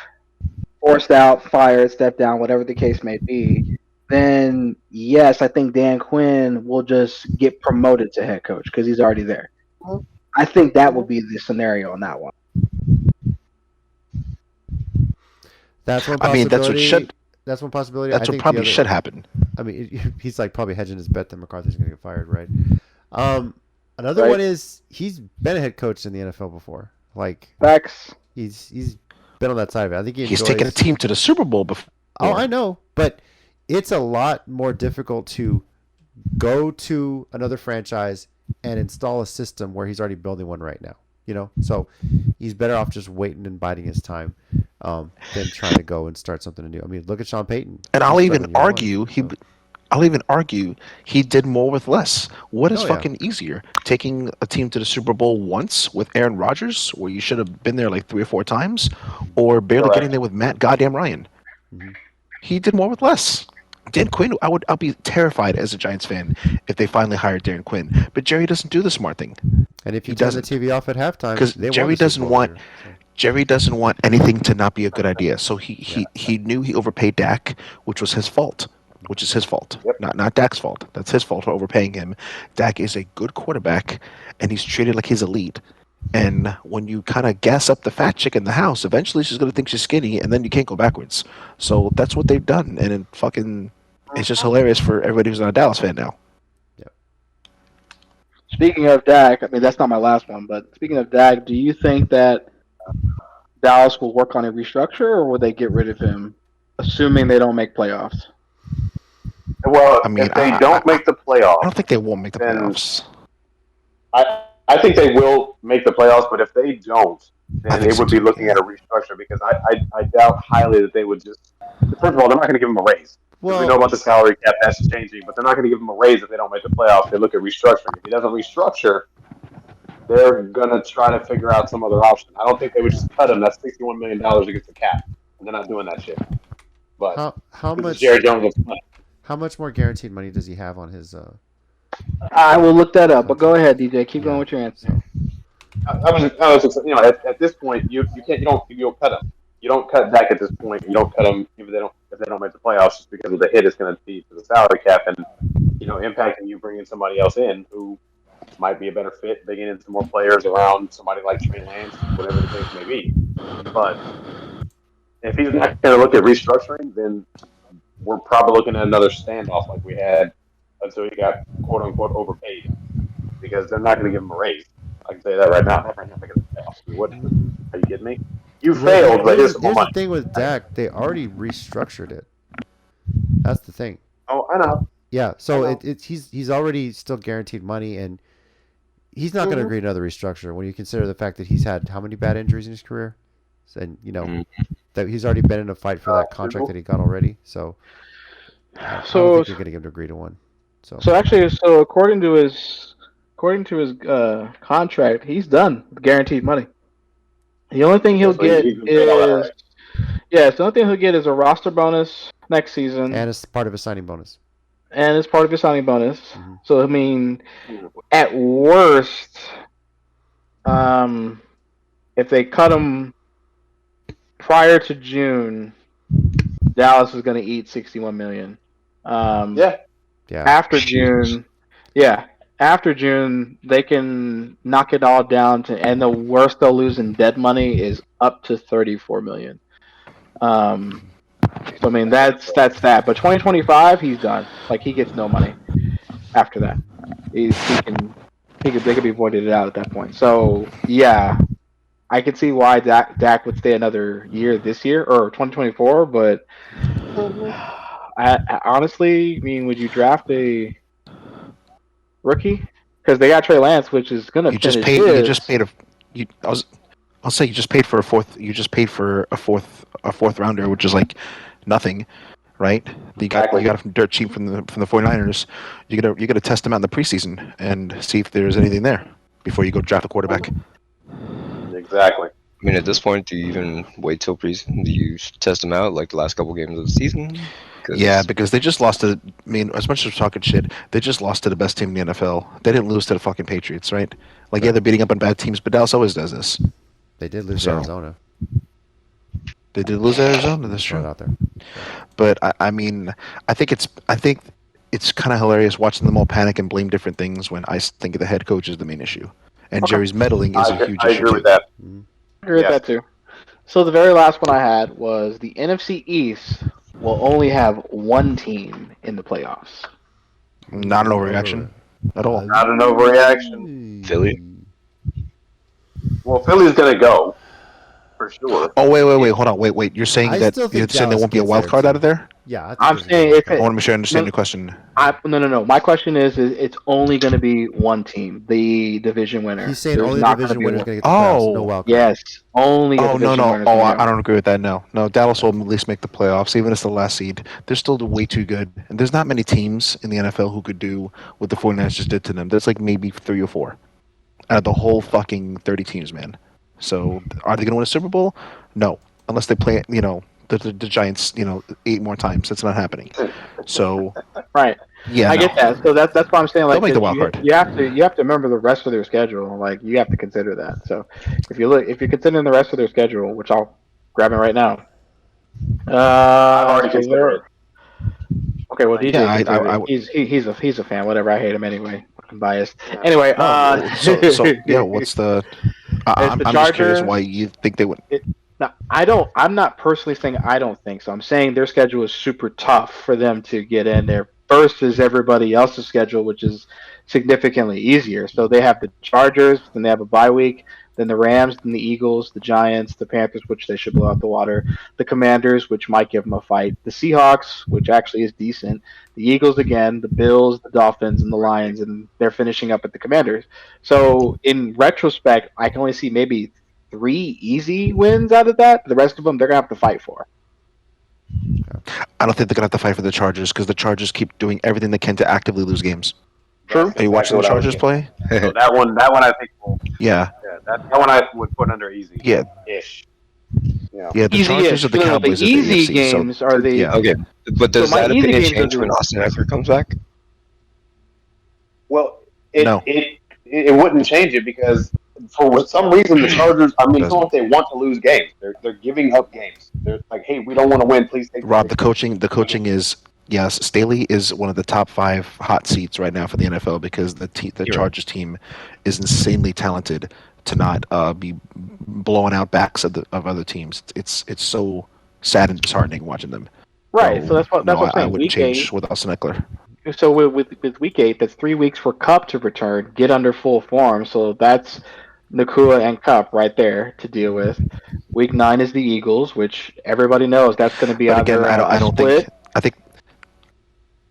forced out, fired, stepped down, whatever the case may be, then yes, I think Dan Quinn will just get promoted to head coach because he's already there. I think that would be the scenario on that one. that's one I mean, that's what possibility. should. That's one possibility. I That's what think the probably other. should happen. I mean, he's like probably hedging his bet that McCarthy's going to get fired, right? Another Right. one is he's been a head coach in the NFL before. Like Facts. he's been on that side of it. I think He's taken a team to the Super Bowl before. Oh, I know, but it's a lot more difficult to go to another franchise and install a system where he's already building one right now. So he's better off just waiting and biding his time than trying to go and start something new. I mean, look at Sean Payton. And He I'll struggled even in year one, argue so. I'll even argue he did more with less. What is Oh, yeah. fucking easier? Taking a team to the Super Bowl once with Aaron Rodgers, where you should have been there like 3 or 4 times, or barely Correct. getting there with Matt goddamn Ryan? Mhm. He did more with less. Dan Quinn, I'll be terrified as a Giants fan if they finally hired Dan Quinn. But Jerry doesn't do the smart thing. And if you He turn the doesn't. TV off at halftime, Because they won Jerry the Super doesn't Bowl want later, so. Jerry doesn't want anything to not be a good idea. So he knew he overpaid Dak, which was his fault. Which is his fault. Yep. Not Dak's fault. That's his fault for overpaying him. Dak is a good quarterback and he's treated like he's elite. And when you kind of gas up the fat chick in the house, eventually she's gonna think she's skinny and then you can't go backwards. So that's what they've done. And it's just hilarious for everybody who's not a Dallas fan now. Speaking of Dak, I mean that's not my last one, but speaking of Dak, do you think that Dallas will work on a restructure, or will they get rid of him, assuming they don't make playoffs? Well, I mean, if they don't make the I don't playoffs, think they won't make the Then- playoffs. I think they will make the playoffs. But if they don't, I then think they so would be too, looking yeah. at a restructure because I doubt highly that they would just. First of all, they're not going to give him a raise. Because we know about the salary cap that's changing, but they're not going to give him a raise if they don't make the playoffs. They look at restructuring. If he doesn't restructure, they're going to try to figure out some other option. I don't think they would just cut him. That's $61 million against the cap. And they're not doing that shit. But how this is much Jerry Jones. how much more guaranteed money does he have on his? I will look that up, but go ahead, DJ. Keep going with your answer. At this point, you don't cut him. You don't cut Dak at this point. You don't cut him if they don't make the playoffs just because of the hit it's going to be to the salary cap and impacting you bringing somebody else in who might be a better fit, bringing in some more players around somebody like Trey Lance, whatever the case may be. But if he's not going to look at restructuring, then we're probably looking at another standoff like we had until he got quote unquote overpaid because they're not going to give him a raise. I can say that right now. They're not making the playoffs. I mean, what? Are you kidding me? You Well, failed, but here's some more here's the money. thing with Dak. They already restructured it. That's the thing. Oh, I know. Yeah, so I know. he's already still guaranteed money, and he's not going to agree to another restructure when you consider the fact that he's had how many bad injuries in his career, and that he's already been in a fight for that contract that he got already. So I don't So think you're going to get him to agree to one. so actually, according to his contract, he's done with guaranteed money. The only thing he'll Okay, so get he's been paid all that, is right? yes, the only thing he'll get is a roster bonus next season, and it's part of his signing bonus. and it's part of his signing bonus. Mhm. So I mean, at worst, if they cut him prior to June, Dallas is going to eat 61 million. Yeah. Yeah, After Jeez. June, yeah, after June, they can knock it all down to, and the worst they'll lose in dead money is up to 34 million. So I mean that's that. But 2025, he's done. Like he gets no money after that. They could be voided out at that point. So yeah, I could see why Dak would stay another year this year or 2024. But honestly, I mean, would you draft a rookie? Because they got Trey Lance, which is gonna You just finish paid. You his. just paid a. You, I'll say you just paid for a fourth. You just paid for a fourth rounder, which is like nothing, right? You got Exactly. it from dirt cheap from the 49ers. You gotta test them out in the preseason and see if there's anything there before you go draft a quarterback. Exactly. I mean, at this point, do you even wait till preseason? Do you test them out like the last couple games of the season? Yeah, because they just lost to. I mean, as much as we're talking shit, they just lost to the best team in the NFL. They didn't lose to the fucking Patriots, right? Like, yeah, they're beating up on bad teams, but Dallas always does this. they did lose to So- Arizona. They did lose to Arizona. That's Throw it true. out there. But I mean, I think it's kind of hilarious watching them all panic and blame different things when I think the head coach is the main issue, and Okay. Jerry's meddling is a huge I issue agree too. with that. I agree with Yes. that too. So the very last one I had was the NFC East will only have one team in the playoffs. Not an overreaction at all. Not an overreaction. Philly? Well, Philly's going to go for sure. Oh wait, hold on, wait. You're saying I that still think you're saying there Dallas won't be a gets wild there, card too. out of there? Yeah, I think I'm there's saying gonna if be a I it, want to make sure I understand No. your question. no. My question is it's only going to be one team, the division winner. He's saying There's only the not gonna division be winner's one- going to get the playoffs. Oh. No wild card. Yes, only a Oh division no! winner. Oh, I don't agree with that. No. Dallas will at least make the playoffs, even if it's the last seed. They're still way too good, and there's not many teams in the NFL who could do what the 49ers just did to them. There's like maybe 3 or 4 out of the whole fucking 30 teams, man. So are they going to win a Super Bowl? No, unless they play, the Giants, 8 more times. That's not happening. So Right. yeah, I get that. So that's why I'm saying like They'll make the that wild card. you have to remember the rest of their schedule. Like you have to consider that. So if you're considering the rest of their schedule, which I'll grab it right now. I've already So considered it. okay, well DJ Yeah, considered I it. He's a fan. Whatever. I hate him anyway. I'm biased. Anyway, No, so yeah. What's the? I'm the just curious Chargers. why you think they would. Now, I'm not personally saying I don't think so. I'm saying their schedule is super tough for them to get in there versus everybody else's schedule, which is significantly easier. So they have the Chargers, then they have a bye week, then the Rams, then the Eagles, the Giants, the Panthers, which they should blow out the water, the Commanders, which might give them a fight, the Seahawks, which actually is decent, the Eagles again, the Bills, the Dolphins, and the Lions, and they're finishing up at the Commanders. So in retrospect, I can only see maybe 3 easy wins out of that. The rest of them, they're gonna have to fight for. I don't think they're gonna have to fight for the Chargers because the Chargers keep doing everything they can to actively lose games. True. Are you watching the Chargers play? So that one I think will. Yeah, Yeah, that one I would put under easy. Yeah. Ish. Yeah. yeah. The Chargers are the Cowboys The of the easy AFC. So games are the yeah. Okay, but does So my that easy opinion games change are when the- Austin Eckler comes back? Well, No. it wouldn't change it because for some reason the Chargers. I mean, it's not like they want to lose games. They're giving up games. They're like, hey, we don't want to win. Please take. Rob, the coaching is yes. Staley is one of the top 5 hot seats right now for the NFL because the Chargers team is insanely talented to not be blowing out backs of other teams. It's so sad and disheartening watching them. right. So that's what no, I'm saying. I wouldn't Week change 8, with Austin Eckler. with week 8, that's 3 weeks for Cup to return, get under full form. So that's Nakua and Cup right there to deal with. Week 9 is the Eagles, which everybody knows that's going to be But again, either I a don't think. split. I think.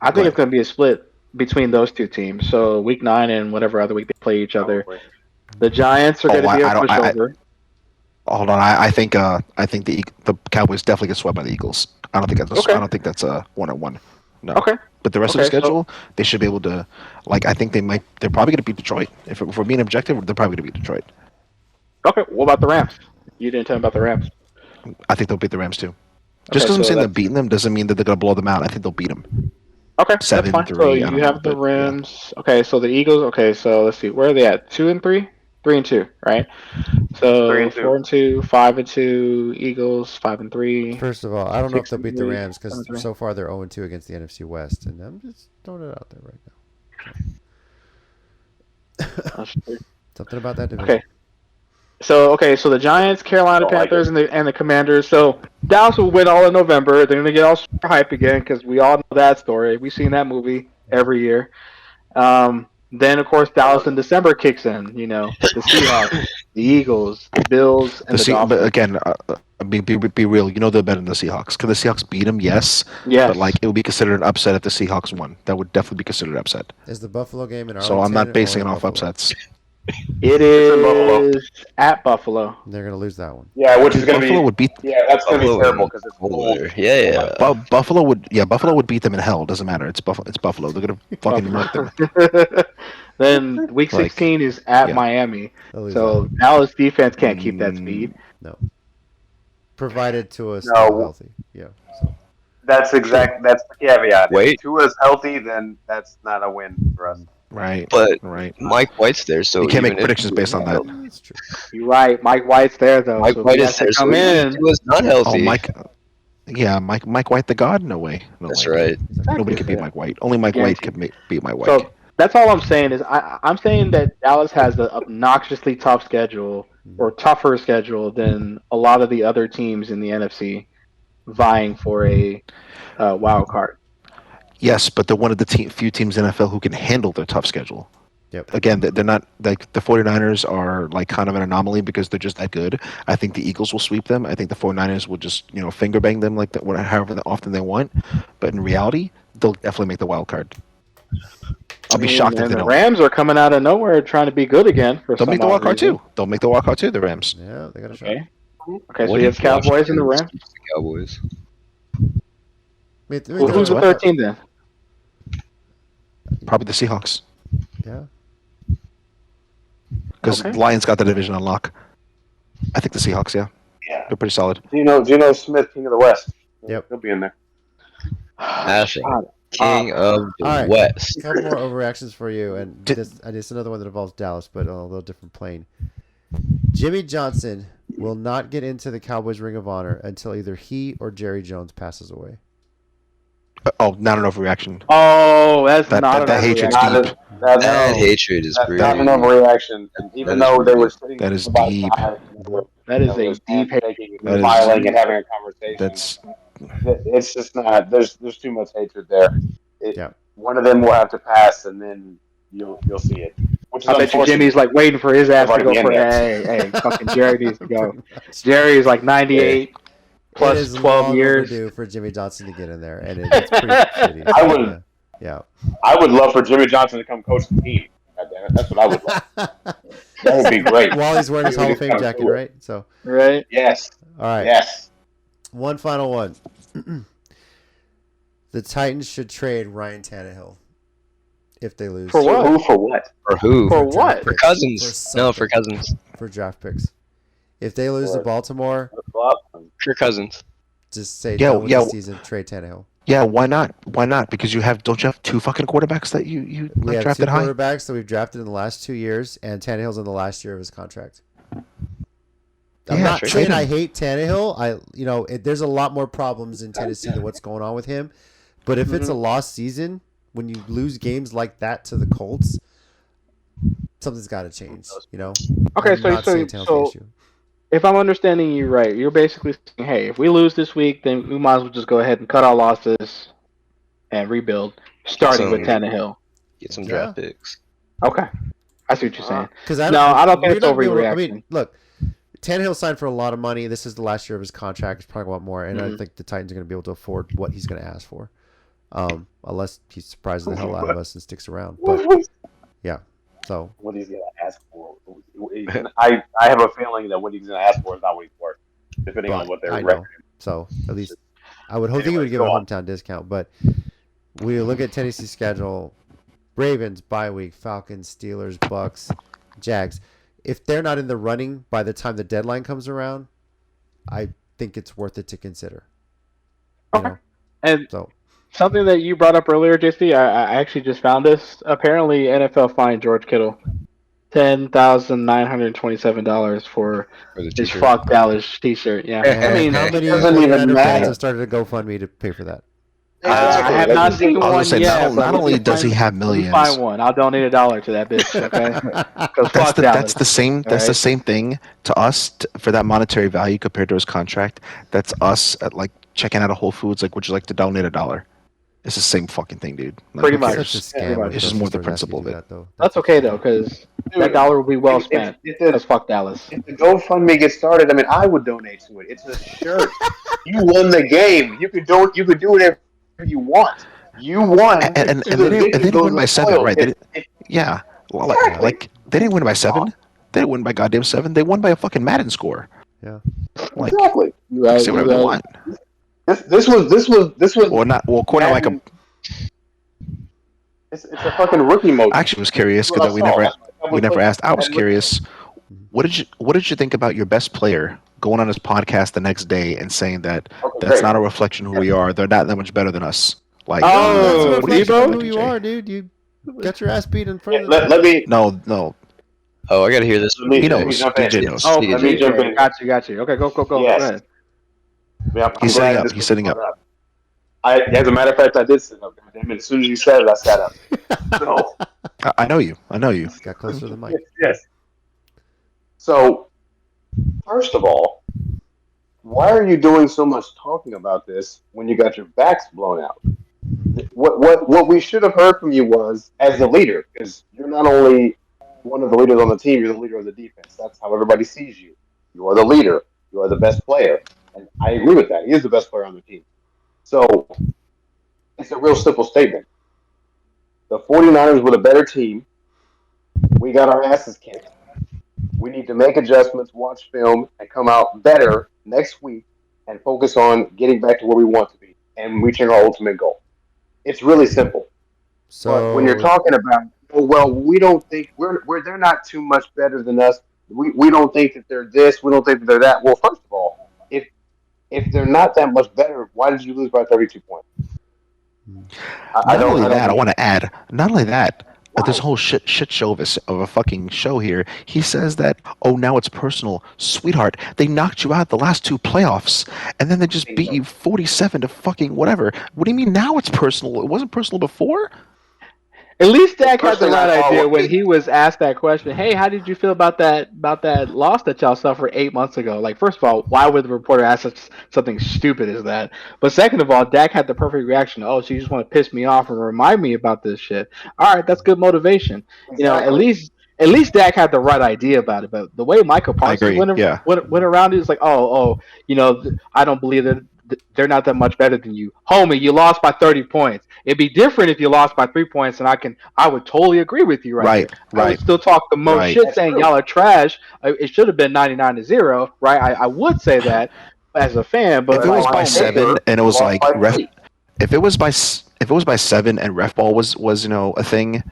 I Go think it's ahead. going to be a split between those two teams. So week 9 and whatever other week they play each other. Probably. The Giants are going to be a I don't. pushover. Hold on. I think. I think the Cowboys definitely get swept by the Eagles. I don't think that's. Okay. I don't think that's a 1-1. No. Okay. But the rest of the Okay, so- schedule, they should be able to. Like, I think they might. They're probably going to beat Detroit. If we're being objective, they're probably going to beat Detroit. Okay. What about the Rams? You didn't tell me about the Rams. I think they'll beat the Rams too. Okay, Just because I'm so saying they're that's- beating them doesn't mean that they're going to blow them out. I think they'll beat them. Okay, that's fine. 7-3, So I you don't know, have the but, yeah. Rams. Okay, so the Eagles. Okay, so let's see. Where are they at? 2-3, 3-2, right? So 3-2. 4-2, 5-2. Eagles 5-3. First of all, I don't know if they'll beat the 6-3, Rams because 7-3. so far they're 0-2 against the NFC West, and I'm just throwing it out there right now. That's true. Something about that division. Okay. So the Giants, Carolina Don't like Panthers, and the Commanders. So Dallas will win all in November. They're gonna get all super hype again because we all know that story. We've seen that movie every year. Then of course Dallas in December kicks in. You know, the Seahawks, the Eagles, the Bills, and the But Dolphins. again, be real. You know they're better than the Seahawks. Could the Seahawks beat them? Yes. Yes. But like it would be considered an upset if the Seahawks won. That would definitely be considered an upset. Is the Buffalo game in Arlington? So I'm not or basing in it off Buffalo? upsets. It in Buffalo. is at Buffalo. They're gonna lose that one. Yeah, which is going to Buffalo be. would beat Yeah, that's going to be Buffalo terrible and because it's Colder. cold. Yeah. Buffalo would beat them in hell. Doesn't matter. It's Buffalo. It's Buffalo. They're gonna fucking murk them. Then week Like, 16 is at yeah. Miami. They'll lose So that one. Dallas defense can't keep that speed. No. Provided Tua's No. still healthy. Yeah. So. That's the caveat. Wait. If Tua's healthy, then that's not a win for us. Right. But Right. Mike White's there, so You can't make even if- predictions based on that. It's true. You're right. Mike White's there though. Mike so White he is has to there, so come even in. if he was not healthy. Oh, Mike. Yeah, Mike White, the God. No way. No That's way. right. Nobody can beat Mike White. Only Mike White can beat Mike White. So that's all I'm saying is I'm saying that Dallas has an obnoxiously tough schedule or tougher schedule than a lot of the other teams in the NFC vying for a wild card. Yes, but they're one of the few teams in NFL who can handle their tough schedule. Yep. Again, they're not like the 49ers are like kind of an anomaly because they're just that good. I think the Eagles will sweep them. I think the 49ers will just, finger bang them like that, however often they want. But in reality, they'll definitely make the wild card. I'll be shocked if and they the don't. Rams are coming out of nowhere trying to be good again. They'll make the wild card too. They'll make the wild card too, the Rams. Yeah, they got a shot. Okay. Okay, so What you if have Cowboys and the Washington Rams. beats the Cowboys. Wait, Well, wait, who's the what? third team then? Probably the Seahawks. Yeah. Because Okay. Lions got the division on lock. I think the Seahawks, yeah. Yeah. They're pretty solid. Geno Smith, King of the West. Yep. He'll be in there. Ashing. God. King of the All right. West. A couple more overreactions for you, and Did- this another one that involves Dallas, but on a little different plane. Jimmy Johnson will not get into the Cowboys Ring of Honor until either he or Jerry Jones passes away. Oh, not an overreaction. Oh, that's That- not that an hatred's overreaction. deep. That's That hatred is that's great. not an overreaction. And even That is though they really- were sitting that is by deep. side, That is a there's deep hate. handshaking That and is- smiling and having a conversation. That's It's just not. There's too much hatred there. Yeah. One of them will have to pass, and then you'll see it. Which is I bet you unfortunate. Jimmy's like waiting for his ass to Already go in for there. hey, fucking Jerry needs to go. Pretty much. Jerry's like 98 It plus is 12 long years. overdue for Jimmy Johnson to get in there, and it's pretty shitty. I would- Yeah. I would love for Jimmy Johnson to come coach the team. God damn it. That's what I would love. That would be great. While he's wearing his He Hall would of Fame come jacket, cool. right? So, Right? Yes. all right. Yes. One final one. The Titans should trade Ryan Tannehill if they lose. For what? Who for what? For who? For draft what? For picks. Cousins. For No, for something. Cousins. For draft picks. If they lose to For- Baltimore, For Cousins. just say Yeah, done with yeah. the season, trade Tannehill. yeah. Why not? Why not? Because don't you have two fucking quarterbacks that you We like, have two drafted high? quarterbacks that we've drafted in the last 2 years, and Tannehill's in the last year of his contract. I'm Yeah, not trade saying him. I hate Tannehill. There's a lot more problems in Tennessee than what's going on with him. But if it's a lost season, when you lose games like that to the Colts, something's got to change. Okay, I'm not saying Tannehill's the issue. if I'm understanding you right, you're basically saying, hey, if we lose this week, then we might as well just go ahead and cut our losses and rebuild, starting with Tannehill. Get some draft picks. Okay, I see what you're saying. Because I don't think it's overreacting. I mean, look, Tannehill signed for a lot of money. This is the last year of his contract. He's probably going to want more, and I think the Titans are going to be able to afford what he's going to ask for, unless he surprises the hell out of us and sticks around. But yeah, so what he's going to ask for, I have a feeling that what he's going to ask for is not what he's worth, depending on what their record. So at least I would hope he would give a hometown discount. But we look at Tennessee's schedule: Ravens bye week, Falcons, Steelers, Bucks, Jags. If they're not in the running by the time the deadline comes around, I think it's worth it to consider. Okay. And something that you brought up earlier, JC, I actually just found this. Apparently, NFL fined George Kittle $10,927 for his Fuck Dallas T-shirt. Yeah, I mean, how many fans have started a GoFundMe to pay for that? I have not seen one yet. Not only does he have millions, find one. I'll donate $1 to that bitch. Okay, that's the same. That's the same thing to us for that monetary value compared to his contract. That's us at like checking out a Whole Foods. Like, would you like to donate $1? It's the same fucking thing, dude. Like, pretty much. It's just more the principle of it. That's okay though, because that $1 will be well spent. Because fuck Dallas. If the GoFundMe gets started, I mean, I would donate to it. It's a shirt. You won the game. You could do whatever you want. You won, and they didn't win by 7, right? Yeah, well, like they didn't win by 7. They didn't win by goddamn 7. They won by a fucking Madden score. Yeah, like, exactly. Right, say whatever they want. This was. Well, not well. According like a. It's a fucking rookie mode. I actually was curious because we never asked. I was curious. What did you think about your best player going on his podcast the next day and saying that that's not a reflection of who we are? They're not that much better than us. Like, that's a reflection of who you are, dude. You got your ass beat in front of them. Let me. No. Oh, I gotta hear this. He knows. DJ knows. Oh, let me jump in. Got you. Okay, go. Yes. Go ahead. Yeah, he's sitting up. He's sitting up. As a matter of fact, I did sit up. As soon as you said it, I sat up. So I know you. Got closer to the mic. Yes. So, first of all, why are you doing so much talking about this when you got your backs blown out? What we should have heard from you was, as the leader, because you're not only one of the leaders on the team, you're the leader of the defense. That's how everybody sees you. You are the leader. You are the best player. And I agree with that. He is the best player on the team. So, it's a real simple statement. The 49ers were the better team. We got our asses kicked. We need to make adjustments, watch film, and come out better next week and focus on getting back to where we want to be and reaching our ultimate goal. It's really simple. So but when you're talking about, we don't think they're not too much better than us. We don't think that they're this. We don't think that they're that. Well, first of all, if they're not that much better, why did you lose by 32 points? Not only that, I want to add. Not only that. This whole shit show of a fucking show here. He says that, now it's personal. Sweetheart, they knocked you out the last 2 playoffs, and then they just beat you 47 to fucking whatever. What do you mean now it's personal? It wasn't personal before? At least Dak had the right idea when he was asked that question. Hey, how did you feel about that loss that y'all suffered 8 months ago? Like, first of all, why would the reporter ask something stupid as that? But second of all, Dak had the perfect reaction. Oh, so you just want to piss me off and remind me about this shit. All right, that's good motivation. Exactly. You know, at least Dak had the right idea about it. But the way Micah Parsons went around, it was like, I don't believe that they're not that much better than you. Homie, you lost by 30 points. It'd be different if you lost by 3 points, and I would totally agree with you right. I would still talk the most shit saying y'all are trash. It should have been 99-0, right? I would say that as a fan, but if it was by 7 and it was like if it was by 7 and ref ball was a thing,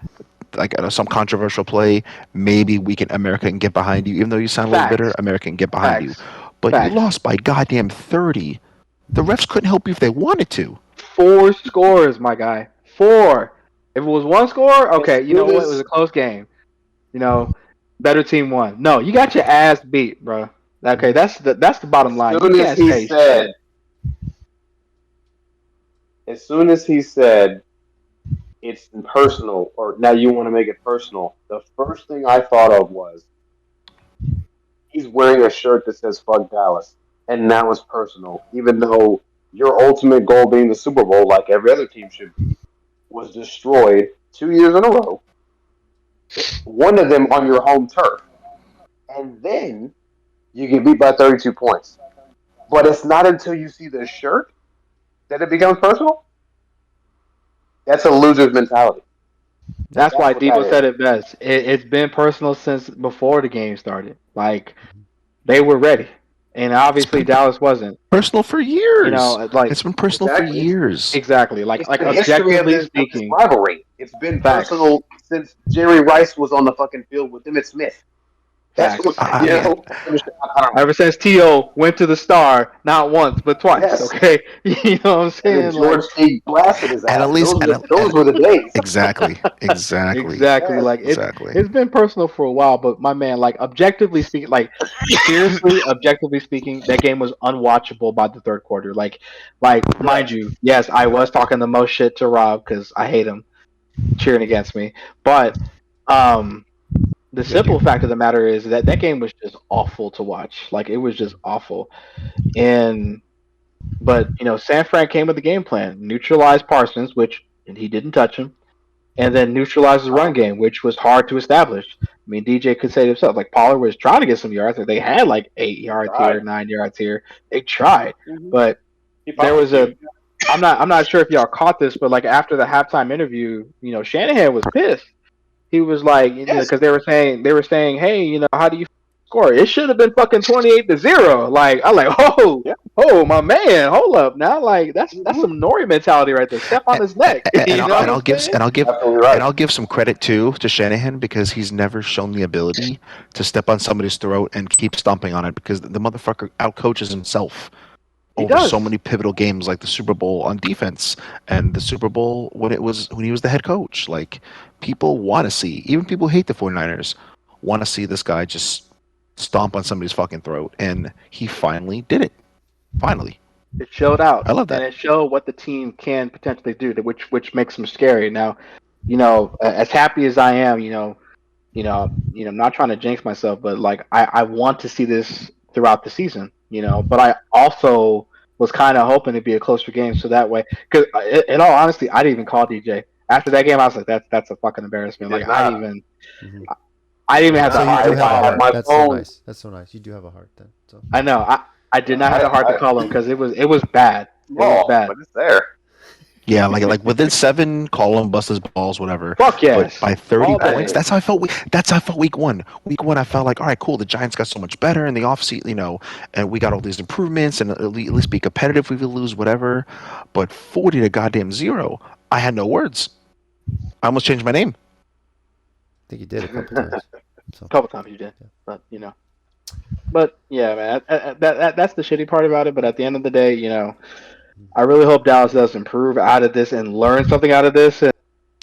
like some controversial play, maybe America can get behind you. Even though you sound a little bitter, America can get behind you. But you lost by goddamn 30. The refs couldn't help you if they wanted to. 4 scores, my guy. 4. If it was 1 score, okay, you know what? It was a close game. Better team won. No, you got your ass beat, bro. Okay, that's the bottom line. As soon as he said it's personal, or now you want to make it personal, the first thing I thought of was he's wearing a shirt that says "Fuck Dallas," and now it's personal, even though your ultimate goal being the Super Bowl, like every other team should be, was destroyed 2 years in a row. One of them on your home turf, and then you get beat by 32 points. But it's not until you see the shirt that it becomes personal. That's a loser's mentality. That's That's why what that Debo is. said it best. It's been personal since before the game started. Like they were ready, and It's obviously been Dallas wasn't. personal for You know, years. like It's been personal for Exactly. years. exactly. It's Like the history of objectively this speaking, rivalry. It's been facts, personal since Jerry Rice was on the fucking field with Emmitt Smith. That's what facts. you I, know. I don't know. Ever since T.O. went to the star, not once but twice. Yes, Okay, you know what I'm and then saying? Like George T. blasted his and at ass. least Those were the days. exactly. exactly. Yes. Like Exactly. it's been personal for a while. But my man, like objectively speaking, like seriously, objectively speaking, that game was unwatchable by the third quarter. Like mind Correct. you, yes, I was talking the most shit to Rob because I hate him cheering against me. But um, the Good simple game. fact of the matter is that that game was just awful to watch. Like it was just awful. And but you know, San Fran came with the game plan, neutralize Parsons, which and he didn't touch him, and then neutralize the run game, which was hard to establish. I mean, DJ could say himself, like Pollard was trying to get some yards. They had like eight He yards here, tried. 9 yards here. They tried, Mm-hmm. but He there found a was a. few. I'm not sure if y'all caught this, but like after the halftime interview, you know, Shanahan was pissed. He was like, you know, Yes. because they were saying, hey, you know, how do you score? It should have been fucking 28-0. Like I'm like, oh, Yeah. oh, my man, hold up now. Like that's Mm-hmm. some Nori mentality right there. Step on his neck. And You know what I'm saying? Absolutely right. I'll give some credit too to Shanahan because he's never shown the ability to step on somebody's throat and keep stomping on it because the motherfucker outcoaches himself He over so does. many pivotal games like the Super Bowl on defense and the Super Bowl when he was the head coach. Like people want to see, even people who hate the 49ers want to see this guy just stomp on somebody's fucking throat and he finally did it. Finally. It showed out, I love and that. it showed what the team can potentially do, which makes them scary. Now, you know, as happy as I am, I'm not trying to jinx myself, but like I want to see this throughout the season, you know. But I also was kind of hoping it'd be a closer game, so that way, because in all honesty, I didn't even call DJ after that game. I was like, that's a fucking He embarrassment. did Like not. Mhm. I didn't even have So the you heart do to have a I call had him. heart. my That's so phone. nice. That's so nice. You do have a heart then. So I know I did not have the heart to I call him because it was bad. It was small, bad. but it's there. Yeah, like within 7, call him, bust his balls, whatever. Fuck But yes, by 30 all points, day. that's how I felt. That's how I felt week one. Week one, I felt like, all right, cool. The Giants got so much better in the offseason, you know, and we got all these improvements, and at least be competitive if we lose, whatever. But 40 to goddamn 0, I had no words. I almost changed my name. I think you did a couple times. So A couple times you did, but you know. But yeah, man, that's the shitty part about it. But at the end of the day, you know, I really hope Dallas does improve out of this and learn something out of this. And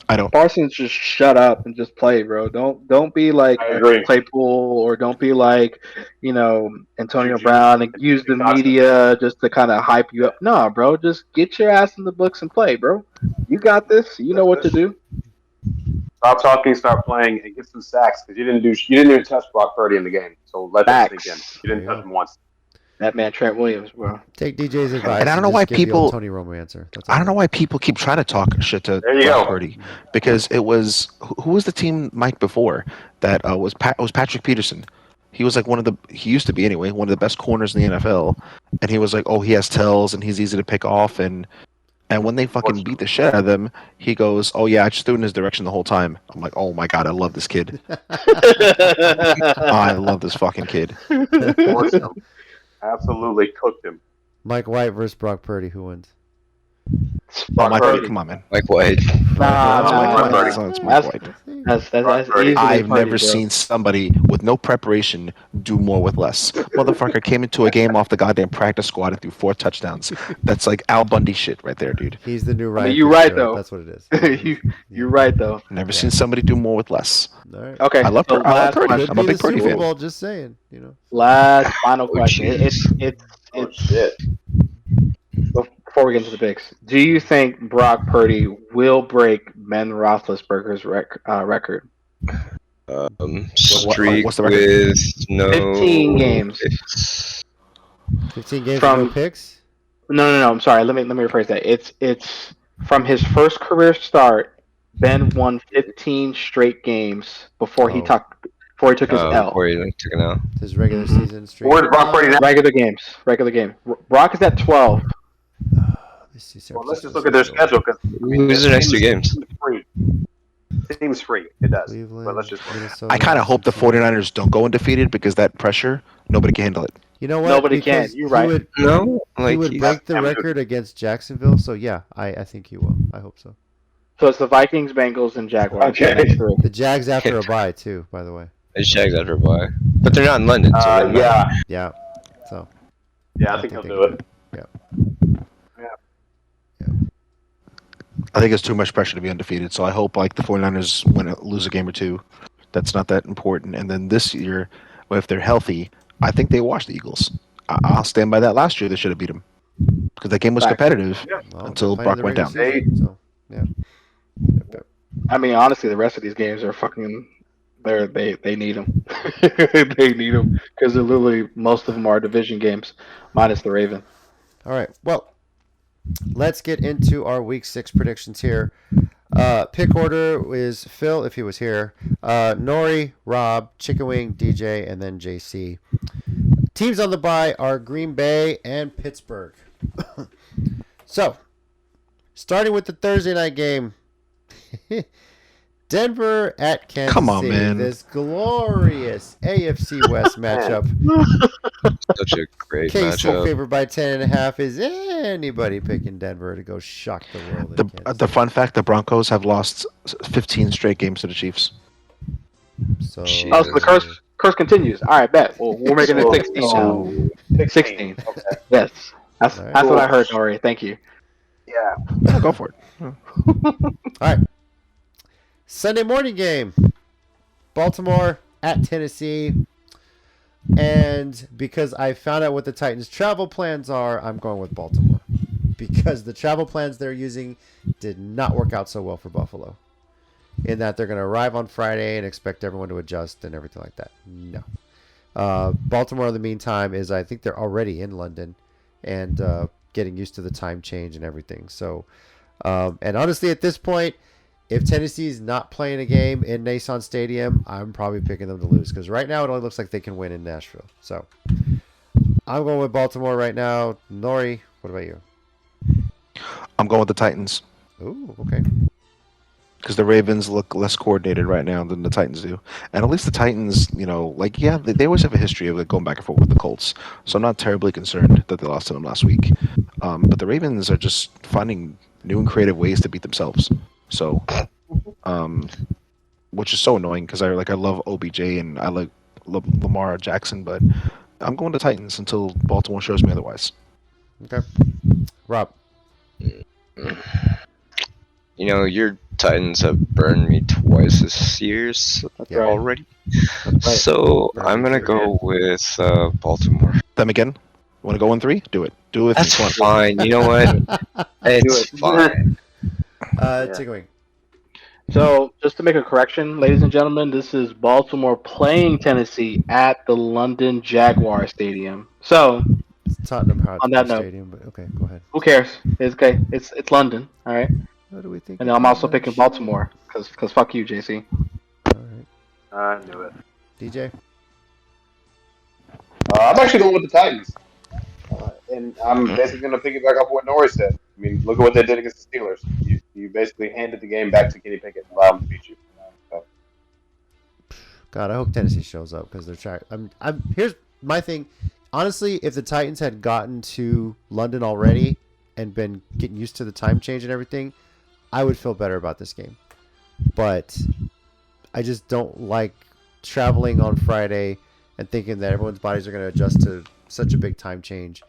I don't. Parsons just shut up and just play, bro. Don't be like I agree. Claypool or don't be like, you know, Antonio Juju, Brown and use the toxic. media just to kind of hype you up. No, bro, just get your ass in the books and play, bro. You got this. You know That's what to it. do. Stop talking, start playing, and get some sacks because you didn't even touch Brock Purdy in the game. So let that sink in. Facts. You didn't There you touch go. him once. That man Trent Williams, bro. take DJ's advice And I don't know just why give the old people. Tony Romo answer. That's I all don't know right. why people keep trying to talk shit to There you Brock go. Purdy because it was who was the team Mike before that was Patrick Peterson. He was like he used to be anyway one of the best corners in the NFL, and he was like, oh, he has tells and he's easy to pick off, and when they fucking beat the shit out of them, he goes, oh yeah, I just threw in his direction the whole time. I'm like, oh my god, I love this kid. I love this fucking kid. Forced him. Absolutely cooked him. Mike White versus Brock Purdy. Who wins? Oh, Brock Mike Purdy. White, come on, man. Mike White. Nah, It's Mike nah, White. nah. It's Mike That's White. that's Brock easily I've Purdy, never bro. seen somebody with no preparation do more with less. Motherfucker came into a game off the goddamn practice squad and threw 4 touchdowns. That's like Al Bundy shit right there, dude. He's the new I Ryan mean, you're right Fitzgerald. though. That's what it is. You're right though. Never Yeah. seen somebody do more with less. All right. Okay, I love so Purdy. last I'm a Could be big the Purdy Super fan. Bowl. Just saying. You know. final Oh, question. jeez. Oh It's shit. before we get into the picks. Do you think Brock Purdy will break Ben Roethlisberger's record? Streak what's the record? with no 15 games. picks. 15 games with no From picks. No. I'm sorry. Let me rephrase that. It's from his first career start. Ben won 15 straight games Oh, before he took his L. Before he took it out. his regular hmm season streak. Where's Brock Purdy now? Regular games. Regular game. Brock is at 12. Let's see San Well, let's just Francisco's look at their schedule. schedule because I mean, Who's it their next two seems, games? seems free. Seems free. It does. Cleveland, But let's just look. Minnesota. I kind of hope the Cincinnati. 49ers don't go undefeated because that pressure, nobody can handle it. You know what? Nobody can. Because You're he right. would No, he like would he's break the I'm good. record against Jacksonville. So yeah, I think he will. I hope so. So it's the Vikings, Bengals, and Jaguars. Okay. The next three. The Jags after a bye too, by the way. it's Jags after a bye, but they're not in London. So it doesn't matter. Yeah. Yeah. So Yeah, I think he'll they do can it. I think it's too much pressure to be undefeated. So I hope like the 49ers lose a game or two. That's not that important. And then this year, well, if they're healthy, I think they watch the Eagles. I'll stand by that. Last year they should have beat them because that game was Fact. competitive well, until they're playing Brock the went regular down. season, so yeah. Yep. I mean, honestly, the rest of these games are fucking. They need them. They need them because they're literally most of them are division games, minus the Ravens. All right. Well, let's get into our week 6 predictions here. Pick order is Phil, if he was here, Nori, Rob, Chicken Wing, DJ, and then JC. Teams on the bye are Green Bay and Pittsburgh. So, starting with the Thursday night game, Denver at Kansas Come on, City. man. This glorious AFC West matchup. Such a great KC matchup. favored by 10.5. Is anybody picking Denver to go shock the world? in Kansas The fun fact: the Broncos have lost 15 straight games to the Chiefs. So, Jeez. Oh, so the curse continues. All right, bet. Well, we're making it 16 now. 16. Okay. Yes, that's All right. that's what I heard, Nori. Thank you. Yeah. Yeah, go for it. all right. Sunday morning game. Baltimore at Tennessee. And because I found out what the Titans' travel plans are, I'm going with Baltimore. Because the travel plans they're using did not work out so well for Buffalo. In that they're going to arrive on Friday and expect everyone to adjust and everything like that. No. Baltimore, in the meantime, I think they're already in London and getting used to the time change and everything. So, and honestly, at this point, if Tennessee's not playing a game in Nissan Stadium, I'm probably picking them to lose because right now it only looks like they can win in Nashville. So, I'm going with Baltimore right now. Nori, what about you? I'm going with the Titans Ooh, okay. because the Ravens look less coordinated right now than the Titans do, and at least the Titans, they always have a history of going back and forth with the Colts. So I'm not terribly concerned that they lost to them last week. But the Ravens are just finding new and creative ways to beat themselves. So, which is so annoying because I love OBJ and I like Lamar Jackson, but I'm going to Titans until Baltimore shows me otherwise. Okay. Rob. Your Titans have burned me twice this year Yeah. already. Right. So Burned I'm me gonna too. go with Baltimore. Them again? Want to go in 3? Do it. Do it with That's me. Come on. fine. You know what? It's fine. Chicken Wing. So, just to make a correction, ladies and gentlemen, this is Baltimore playing Tennessee at the London Jaguar Stadium. So, It's Tottenham On Hotspur that note. Stadium, but okay, go ahead. who cares? It's okay. It's London, all right. What do we think? And of I'm also that picking shit? Baltimore because fuck you, JC. All right. I knew it. DJ. I'm actually going with the Titans. And I'm basically going to piggyback off what Norris said. I mean, look at what they did against the Steelers. You basically handed the game back to Kenny Pickett and allowed him to beat you. So, God, I hope Tennessee shows up because they're trying. Here's my thing. Honestly, if the Titans had gotten to London already and been getting used to the time change and everything, I would feel better about this game. But I just don't like traveling on Friday and thinking that everyone's bodies are going to adjust to such a big time change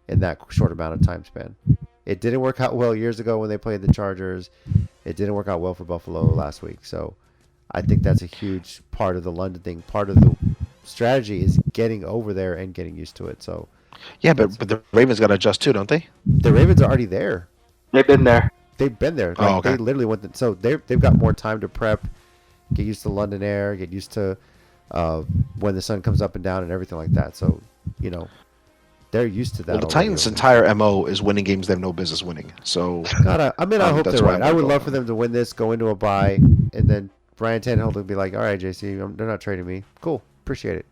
in that short amount of time span. It didn't work out well years ago when they played the Chargers. It didn't work out well for Buffalo last week. So I think that's a huge part of the London thing. Part of the strategy is getting over there and getting used to it. So Yeah, but the Ravens got to adjust too, don't they? the Ravens are already there. They've been there. They've been there. Oh, okay. They literally went. So they've got more time to prep, get used to London air, get used to when the sun comes up and down and everything like that. So they're used to that. Well, the already Titans' over entire MO is winning games they have no business winning. So God, I hope that's they're why right. I'm I gonna would go love with for them. them to win this, go into a bye, and then Brian Tannehill would be like, "All right, JC, they're not trading me. Cool, appreciate it.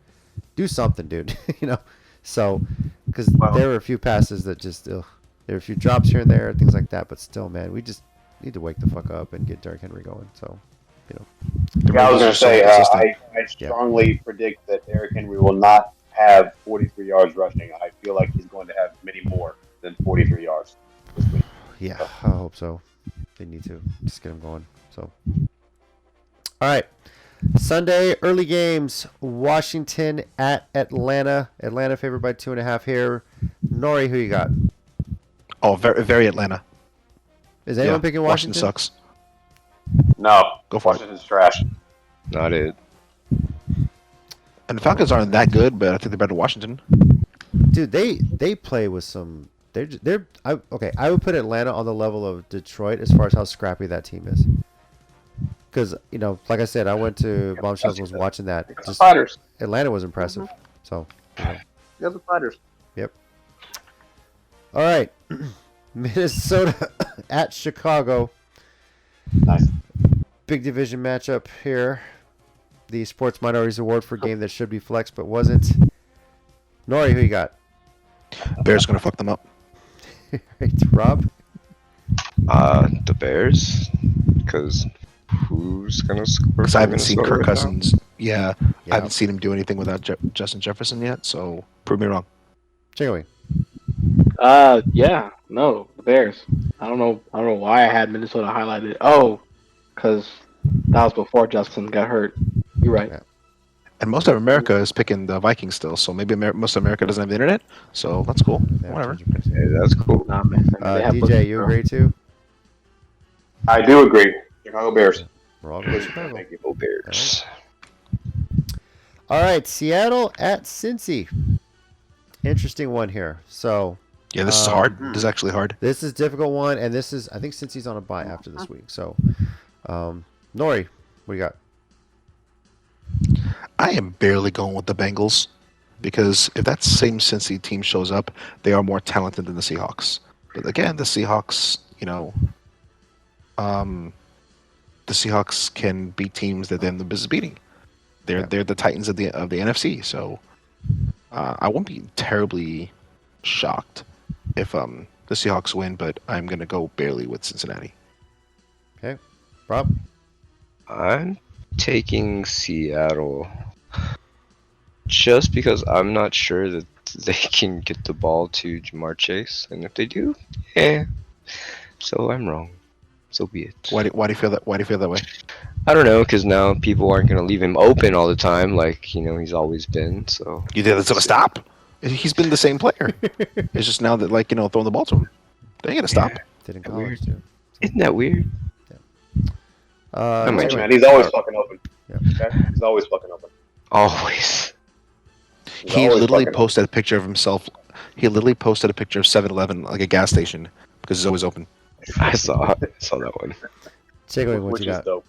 Do something, dude." So because Well- there were a few passes that just there were a few drops here and there, things like that. But still, man, we just need to wake the fuck up and get Derrick Henry going. So, The Yeah, I was Ravens going are to so say, inconsistent. I strongly predict that Derrick Henry will not have 43 yards rushing. I feel like he's going to have many more than 43 yards this week. yeah, I hope so. They need to just get him going. So, all right. Sunday early games. Washington at Atlanta. Atlanta favored by 2.5 here. Nori, who you got? Oh, very, very Atlanta. Is anyone Yeah, picking Washington Washington? sucks. No, Go for it. Washington's trash. Not it. And the Falcons aren't that good, but I think they're better than Washington. Dude, they play with some. I would put Atlanta on the level of Detroit as far as how scrappy that team is. Because like I said, I went to Bombshells and was watching that. Because the Just fighters. Atlanta was impressive. So, Because the fighters. all right, Minnesota at Chicago. Nice. Big division matchup here. The Sports Minorities Award for a game that should be flexed but wasn't. Nori, who you got? Bears gonna fuck them up. Right, Rob? The Bears, because who's gonna score? Because for I haven't seen Minnesota Kirk right now? Cousins. Yeah, Yeah. I haven't seen him do anything without Justin Jefferson yet. So prove me wrong. Chicken Yeah, no, the Bears. I don't know why I had Minnesota highlighted. Oh, because that was before Justin got hurt. You're right. Yeah. And most of America is picking the Vikings still. So maybe most of America doesn't have the internet. So that's cool. Yeah, Whatever. Hey, that's cool. Nah, man. They have DJ, you agree too? I do agree. Chicago Bears. We're all going to Chicago. Thank you. Go Bears. All right, Seattle at Cincy. Interesting one here. So Yeah, this is hard. This is actually hard. this is a difficult one, and this is I think Cincy's on a bye after this week. So, Nori, what do you got? I am barely going with the Bengals because if that same Cincy team shows up, they are more talented than the Seahawks. But again, the Seahawks, the Seahawks can beat teams that they're in the business beating. They're the Titans of the NFC. So I won't be terribly shocked if the Seahawks win, but I'm gonna go barely with Cincinnati. Okay, Rob. I'm taking Seattle just because I'm not sure that they can get the ball to Jamar Chase, and if they do, so I'm wrong. So be it. Why do you feel that? Why do you feel that way? I don't know, because now people aren't gonna leave him open all the time, like he's always been. So You think that's gonna stop? He's been the same player. It's just now that throwing the ball to him, they ain't gonna stop. Did in Weird. college too. Isn't that weird? Uh, I might Hey, try. man, he's always fucking open. Yeah. Okay? He's always fucking open. Always. He's He always literally fucking posted a picture of himself. He literally posted a picture of 7-Eleven, like a gas station, because he's always open. I saw that one. Chicken, open, what which you is got? dope.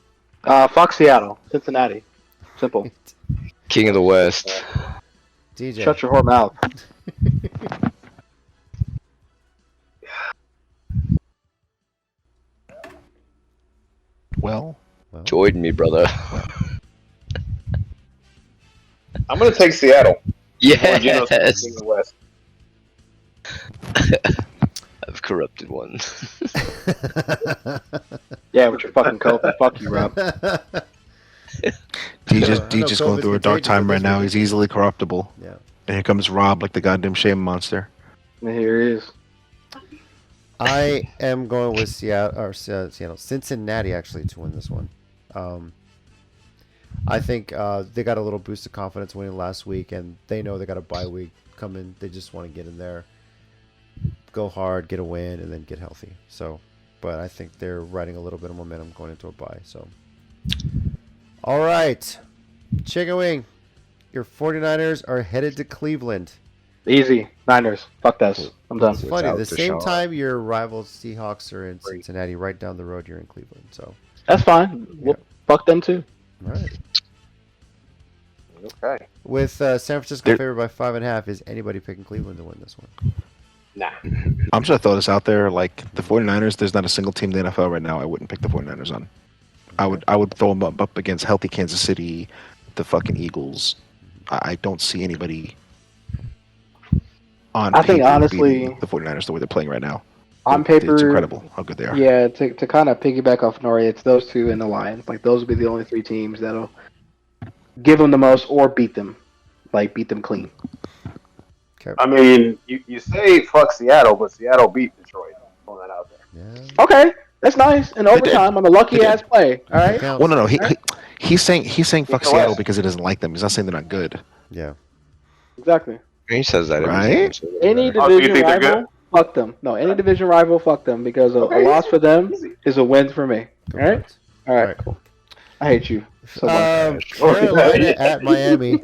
Fuck Seattle. Cincinnati. Simple. King of the West. DJ. Shut your whore mouth. Well, Join me, brother. I'm going to take Seattle. Geno's King Yes. of the West. I've corrupted one. Yeah, with your fucking COVID. Fuck you, Rob. DJ's going through a dark time right now. He's He's easily corruptible. Yeah. And here comes Rob, like the goddamn shame monster. Here he is. I am going with Cincinnati actually to win this one. I think they got a little boost of confidence winning last week, and they know they got a bye week coming. They just want to get in there, go hard, get a win, and then get healthy. So, but I think they're riding a little bit of momentum going into a bye. So, all right, Chicken Wing, your 49ers are headed to Cleveland. Easy. Niners. Fuck this. I'm done. It's funny. Without The same Deshaun. time your rivals Seahawks are in Cincinnati, right down the road you're in Cleveland. So, That's fine. Well, fuck them too. all right. Okay. With San Francisco There- favored by 5.5, is anybody picking Cleveland to win this one? Nah. I'm just gonna throw this out there. Like the 49ers, there's not a single team in the NFL right now I wouldn't pick the 49ers on. I would throw them up against healthy Kansas City, the fucking Eagles. I don't see anybody on I think, paper honestly, beating the 49ers the way they're playing right now. on It's paper, incredible how good they are. yeah. To kind of piggyback off Nori, it's those two and the Lions. Like those will be the only three teams that'll give them the most or beat them, like beat them clean. I mean, you say fuck Seattle, but Seattle beat Detroit. Throwing that out there. Yeah. Okay, that's nice. In overtime on a lucky ass play. All right. Counts. Well, no. He's saying fuck the Seattle West. because he doesn't like them. He's not saying they're not good. Yeah. Exactly. He says that every Right? time, so Any Oh, so you division think they're good? rival, fuck them. No, any division rival, fuck them because a loss for them is a win for me. All right. Correct. All right. Right. Cool. I hate you so much. Carolina at Miami.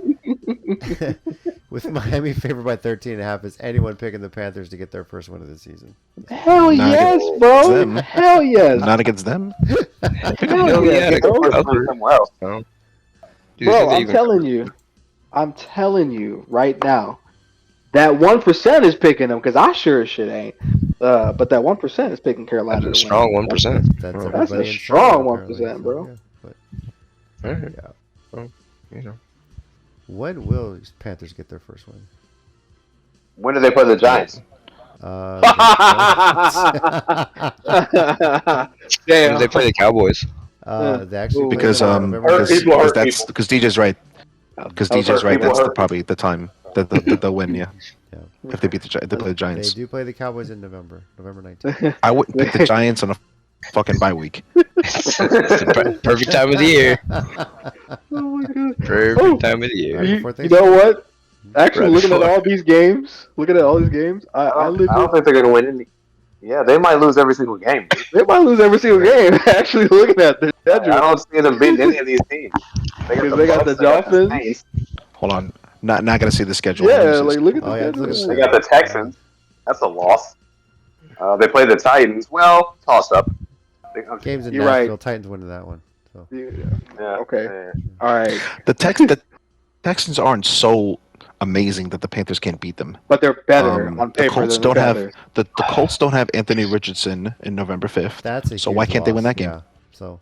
With Miami favored by 13.5, is anyone picking the Panthers to get their first win of the season? Hell Not yes, against bro. them. Hell yes. Not against them. Hell yeah, yes, they bro. go First one somewhere else. Do you Bro, think they I'm even- telling you right now, that 1% is picking them because I sure as shit ain't. But that 1% is picking Carolina. That's a to win. strong 1%. That's Oh. That's a everybody in strong Charlotte, 1%, bro. apparently, so, All right. yeah. Well, you know. When will Panthers get their first win? When do they play the Giants? Uh, When do they play the Cowboys? they actually play Because them on November Hurt 19th. people hurt that's people. because DJ's right. Because Those DJ's hurt right. people That's hurt probably the time that they'll win. Yeah. Yeah. If they beat they play the They Giants. do play the Cowboys in November 19th. I wouldn't pick the Giants on a fucking bye week. It's the perfect time of the year. Oh my god. Perfect Oh. time of the year. Right You, before you know what? Actually, Right looking at before. all these games, I I legit, don't think they're gonna win any. Yeah, they might lose every single game. Dude. they might lose every single game. Actually, looking at the I schedule, don't see them beating any of these teams. because they got the Bucks, they got the Dolphins. Saints, Hold on. Not gonna see the schedule. Yeah, Let me see like the look at the Oh, yeah, schedule. look at They got the Texans. That's a loss. They play the Titans. Well, toss up. Games in You're Nashville. right. Titans winning that one. So Yeah, Okay. yeah. All right, The Texans aren't so amazing that the Panthers can't beat them. but they're better Um, on the paper Colts than don't the have Panthers. the Colts don't have Anthony Richardson in November 5th. that's a So huge why can't they win loss. that game? Yeah. So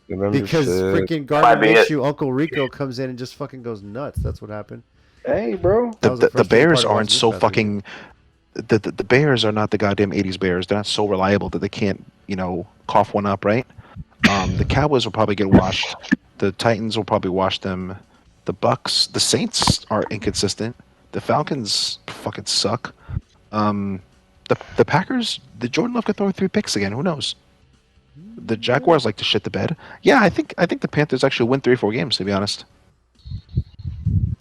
November because 5th. freaking Might Gardner be it. Minshew, Uncle Rico comes in and just fucking goes nuts. That's what happened. Hey, bro. That was the The frustrating Bears part of aren't watching so this past fucking. The Bears are not the goddamn 80s Bears. They're not so reliable that they can't, cough one up, right? The Cowboys will probably get washed. The Titans will probably wash them. The Bucks, the Saints are inconsistent. The Falcons fucking suck. The Packers, the Jordan Love could throw 3 picks again. Who knows? The Jaguars like to shit the bed. Yeah, I think the Panthers actually win 3 or 4 games. To be honest,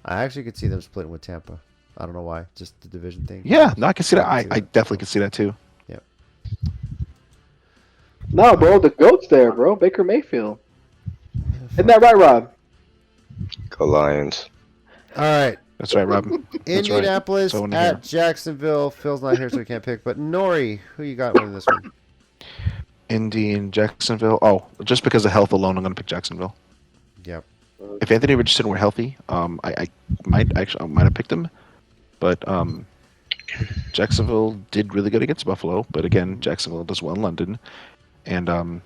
I actually could see them splitting with Tampa. I don't know why. Just the division thing. yeah, no, I can see that. I can see I that. definitely can see that too. No, bro, the goat's there, bro. Baker Mayfield. Isn't that right, Rob? Go Lions. All right. That's right, Rob. Indianapolis So I wanna at Jacksonville. Phil's not here, so we can't pick. But Nori, who you got winning this one? Indy and Jacksonville. Oh, just because of health alone, I'm going to pick Jacksonville. Yep. If Anthony Richardson were healthy, I might have picked him, but Jacksonville did really good against Buffalo. But again, Jacksonville does well in London, and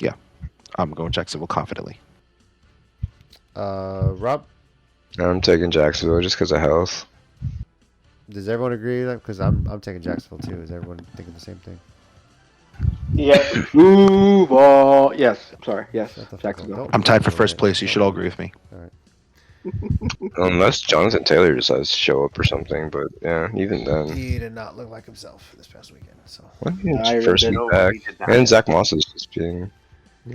yeah, I'm going Jacksonville confidently. Rob, I'm taking Jacksonville just because of health. does everyone agree? Because I'm taking Jacksonville too. Is everyone thinking the same thing? Yep. Ooh, ball. Yes. I'm sorry. Yes. Shut the fuck Jacksonville. up. I'm tied for first place. You should all agree with me. All right. Unless Jonathan Taylor decides to show up or something, but yeah, even then. He did not look like himself this past weekend. So Well, I it's first really week don't back. believe it. And Zach Moss is just being.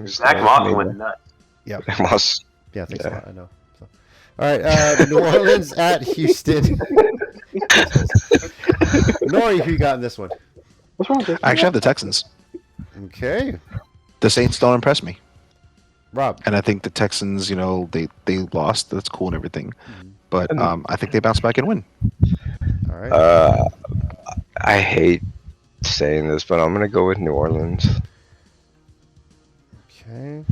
Zach Moss went nuts. Zach Moss. yeah, thanks Yeah. a lot. I know. So. All right. New Orleans at Houston. Nori, who you got in this one? What's wrong with this? I actually have the Texans. Okay. The Saints don't impress me, Rob. and I think the Texans, they lost. That's cool and everything, Mm-hmm. but I think they bounce back and win. All right. I hate saying this, but I'm gonna go with New Orleans. Okay.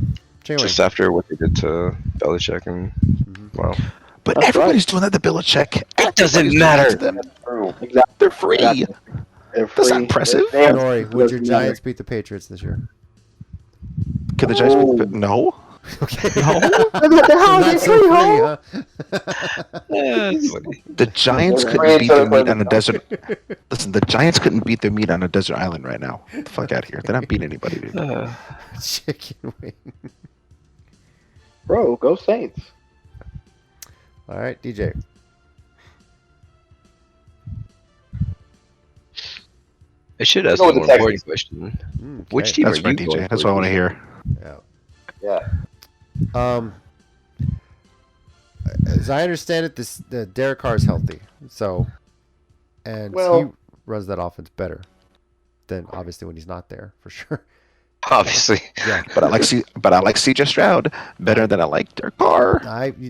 Jalen. Just after what they did to Belichick and Mhm. well, But That's everybody's doing that to Belichick. It doesn't Everybody's doing matter. that to them. That's true. Exactly. They're free. Exactly. They're That's not free. impressive. They have- Nori, would your doesn't matter. Giants beat the Patriots this year? Can the Giants Oh. beat the... No. Okay. No. What the hell? Not They so free, free, huh? huh? That's funny. The Giants They're couldn't free beat until their they meat play on a the desert. Listen, the Giants couldn't beat their meat on a desert island right now. Get the fuck out of here. They're not beating anybody, dude. Chicken wing. Bro, go Saints. All right, DJ. I should ask Go a with the more important Texans. question. Okay. Which team That's are right, you DJ. going That's for, what I want to DJ? hear. Yeah. Yeah. As I understand it, the Derek Carr is healthy, so and Well- he runs that offense better than obviously when he's not there for sure. Obviously. Yeah, But I like CJ Stroud better than I like Derek Carr.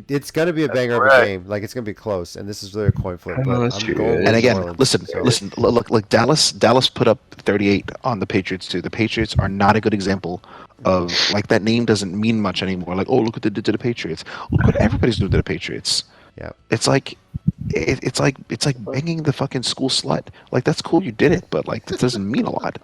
it's gonna be a banger of a correct. game. Like it's gonna be close, and this is really a coin flip. Oh, But that's I'm true. going with And again, New Orleans, listen, so- look, Dallas put up 38 on the Patriots too. The Patriots are not a good example of like that name doesn't mean much anymore. Like, oh, look what they did to the Patriots. Look what everybody's doing to the Patriots. Yeah. It's like it's like banging the fucking school slut. Like that's cool, you did it, but like that doesnn't mean a lot.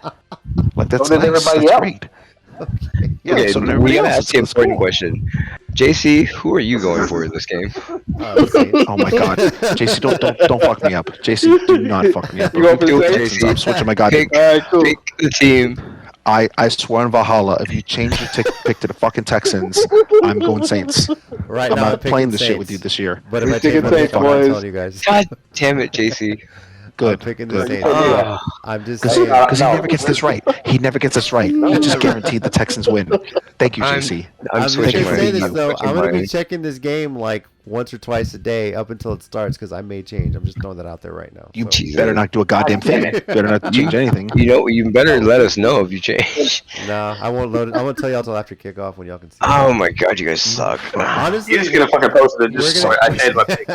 Like that's So did nice. everybody That's else. great. Yeah, Okay, so did we everybody gotta else. ask you an That's important cool. question. JC, who are you going for in this game? Saints. Oh my god, JC, don't fuck me up. JC, do not fuck me up. You going for the Do it, Saints? JC. I'm switching my goddamn. Pick, All right, cool. pick the team. I swear on Valhalla, if you change your pick to the fucking Texans, I'm going Saints. Right I'm now, not picking playing this Saints. shit with you this year. But if We I picking change my Saints, pick, I'm not boys. telling you guys. God damn it, JC. Good. I'm picking the Good. Saints. Oh, I'm just Because saying. he never gets this right. He never gets this right. He just guaranteed the Texans win. Thank you, I'm- JC. I'm I'm just switching gonna my. say this I'm though. switching I'm gonna my- be checking this game like once or twice a day up until it starts because I may change. I'm just throwing that out there right now. You So, better not do a goddamn thing. Better not change anything. You know, you better let us know if you change. nah, I won't load it. I won't tell y'all till after kickoff when y'all can see. Oh my god, you guys suck. Honestly, You're just gonna fucking post it. We're Just gonna- sorry, I changed my pick.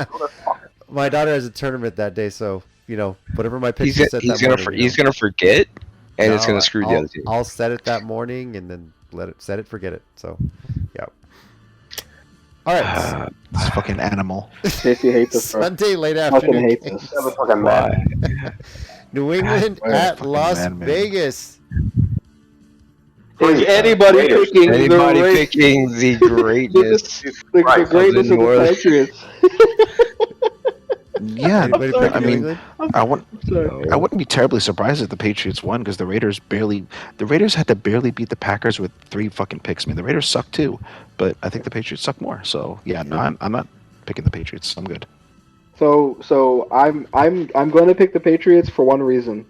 my daughter has a tournament that day, so you know whatever my pick He's is gonna, set he's that gonna, morning. he's gonna forget, and it's No, gonna screw the I'll- other team. I'll set it that morning and then set it, forget it. So, yeah. All right. This fucking animal. JC hates us, bro. Sunday late Fucking afternoon. hates games. us. That was fucking mad. New England Where at fucking Las man, man. Vegas. Is anybody Raiders. picking Anybody the picking the greatness? the Right, greatness of New the Orleans. Patriots? Yeah, Anybody sorry. picking I New mean, England? I wouldn't. Sorry. I wouldn't be terribly surprised if the Patriots won because the Raiders had to barely beat the Packers with 3 fucking picks. Man, the Raiders suck too, but I think the Patriots suck more. So yeah, no, I'm not picking the Patriots. I'm good. So I'm going to pick the Patriots for one reason.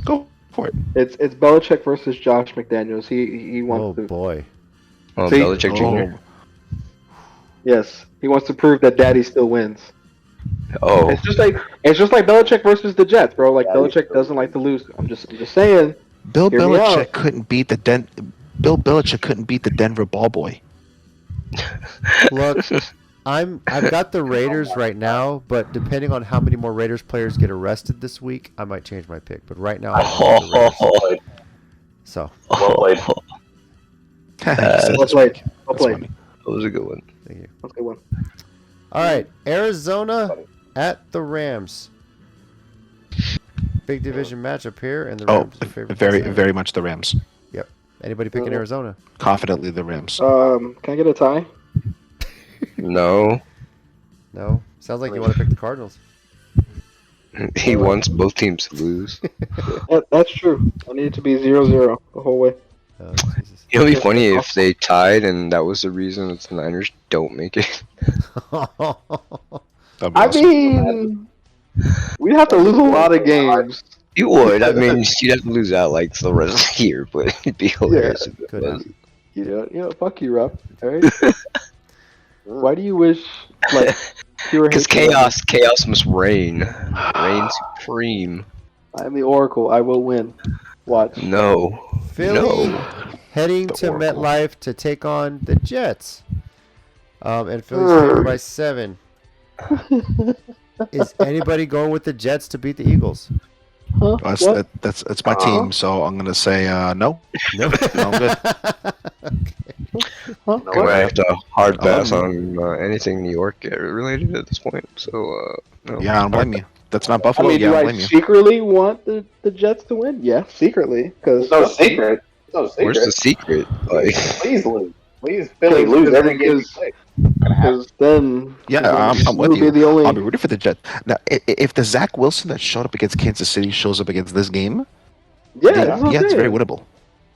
Go for it. It's Belichick versus Josh McDaniels. He Oh wants to. boy. Oh, See? Belichick Jr. Yes, he wants to prove that Daddy still wins. Oh, It's just like Belichick versus the Jets, bro. Like Daddy Belichick still doesn't like to lose. I'm just saying. Bill Hear me Belichick out. couldn't beat the Bill Belichick couldn't beat the Denver ball boy. Look, I've got the Raiders right now, but depending on how many more Raiders players get arrested this week, I might change my pick. But right now, I'm going with the Raiders. So, Well played. Well played. Well That's played. funny. that was a good one. thank you. That's a good one. All right, Arizona at the Rams. Big division matchup here, and the Oh, Rams are favored. very much the Rams. Anybody picking Arizona? Confidently the Rams. Can I get a tie? No, No. Sounds like you want to pick the Cardinals. he wants both teams to lose. That's true. I need it to be 0-0 the whole way. Oh, Jesus. It would be funny if they tied and that was the reason that the Niners don't make it. That'd be I awesome. mean, we'd have to lose a lot of games. You would. I mean, you'd have to lose out like the rest of the year, but it'd be hilarious if it Could was. You know, fuck you, Rob. All right. Why do you wish like you were Because hating on me? chaos must reign. Reign supreme. I'm the Oracle. I will win. Watch. No. Philly No. heading The to Oracle. MetLife to take on the Jets. And Philly's favored by 7. Is anybody going with the Jets to beat the Eagles? Huh? What? That's my team, so I'm gonna say no. No. No, I'm good. Huh? You know Gonna what? have to hard I love pass him. on anything New York related at this point. So, no. Yeah, I don't blame you. That's not I Buffalo. mean, Yeah, I do don't I blame you. secretly want the Jets to win? Yeah, secretly, There's because no secret. There's no Where's the secret. secret? Like, Please lose. Please, Philly, lose every game you play. Gonna happen. then Yeah, I'm you with would be you. the I'll only. be rooting for the Jets. Now, if the Zach Wilson that showed up against Kansas City shows up against this game, Yeah, that's what I'm yeah, it's very saying. winnable.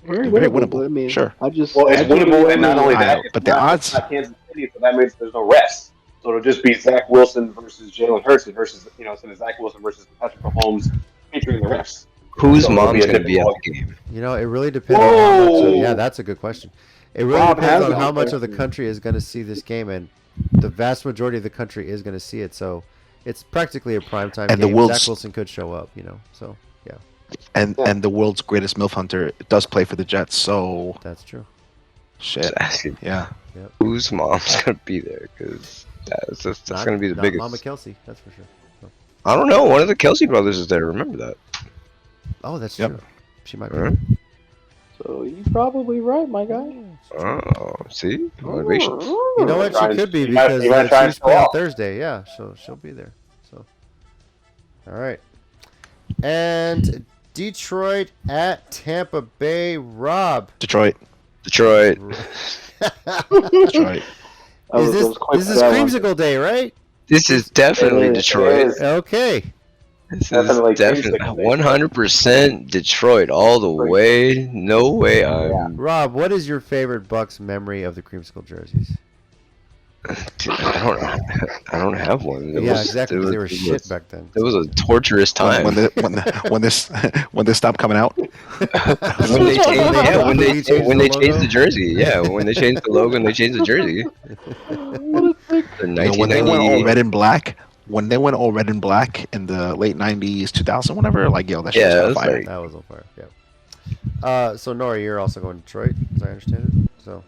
Very Very winnable, winnable. but I mean, Sure. Well, it's I just be winnable, and not only that, But the it's odds. not Kansas City, so that means there's no rest. So it'll just be Zach Wilson versus Jalen Hurts versus instead of Zach Wilson versus Patrick Mahomes featuring the refs. whose So it'll be mom's a gonna different be at ball. the game? It really depends on how much. Whoa! Yeah, that's a good question. It really Rob depends has on a how good much of the question. country is going to see this game, and the vast majority of the country is going to see it. So it's practically a primetime And the game. Wolves- Zach Wilson could show up, So yeah, And the world's greatest MILF hunter does play for the Jets, so that's true. shit. Just asking Yeah. whose mom's gonna be there, because that's Not- gonna be the not biggest. Mama Kelsey, that's for sure. So. I don't know. One of the Kelsey brothers is there. Remember that? Oh, that's Yep. true. She might be. Huh? So you're probably right, my guy. Oh, see, motivation. You know what? She Trying- could be you might- because you might the try and Chiefs play show on off. Thursday. Yeah, so she'll be there. So, all right. And Detroit at Tampa Bay. Rob, Detroit. Detroit. Detroit. is this creamsicle day, right? This is definitely It is. Detroit. Okay. This Definitely is definitely creamsicle day. 100% Detroit all the way. No way. I'm. Rob, what is your favorite Bucks memory of the creamsicle jerseys? Dude, I don't have one. Yeah, exactly. Because they were shit back then. It was a torturous time. When they stop coming out. when they changed, yeah, when they changed logo? the jersey, yeah, when they changed the logo and they changed the jersey. The When they went all 1990, red and black. When they went all red and black in the late '90s, 2000, whatever, like that shit Yeah, was it was fire. like- That was on fire. Yeah. So Nori, you're also going to Detroit, as I understand it. So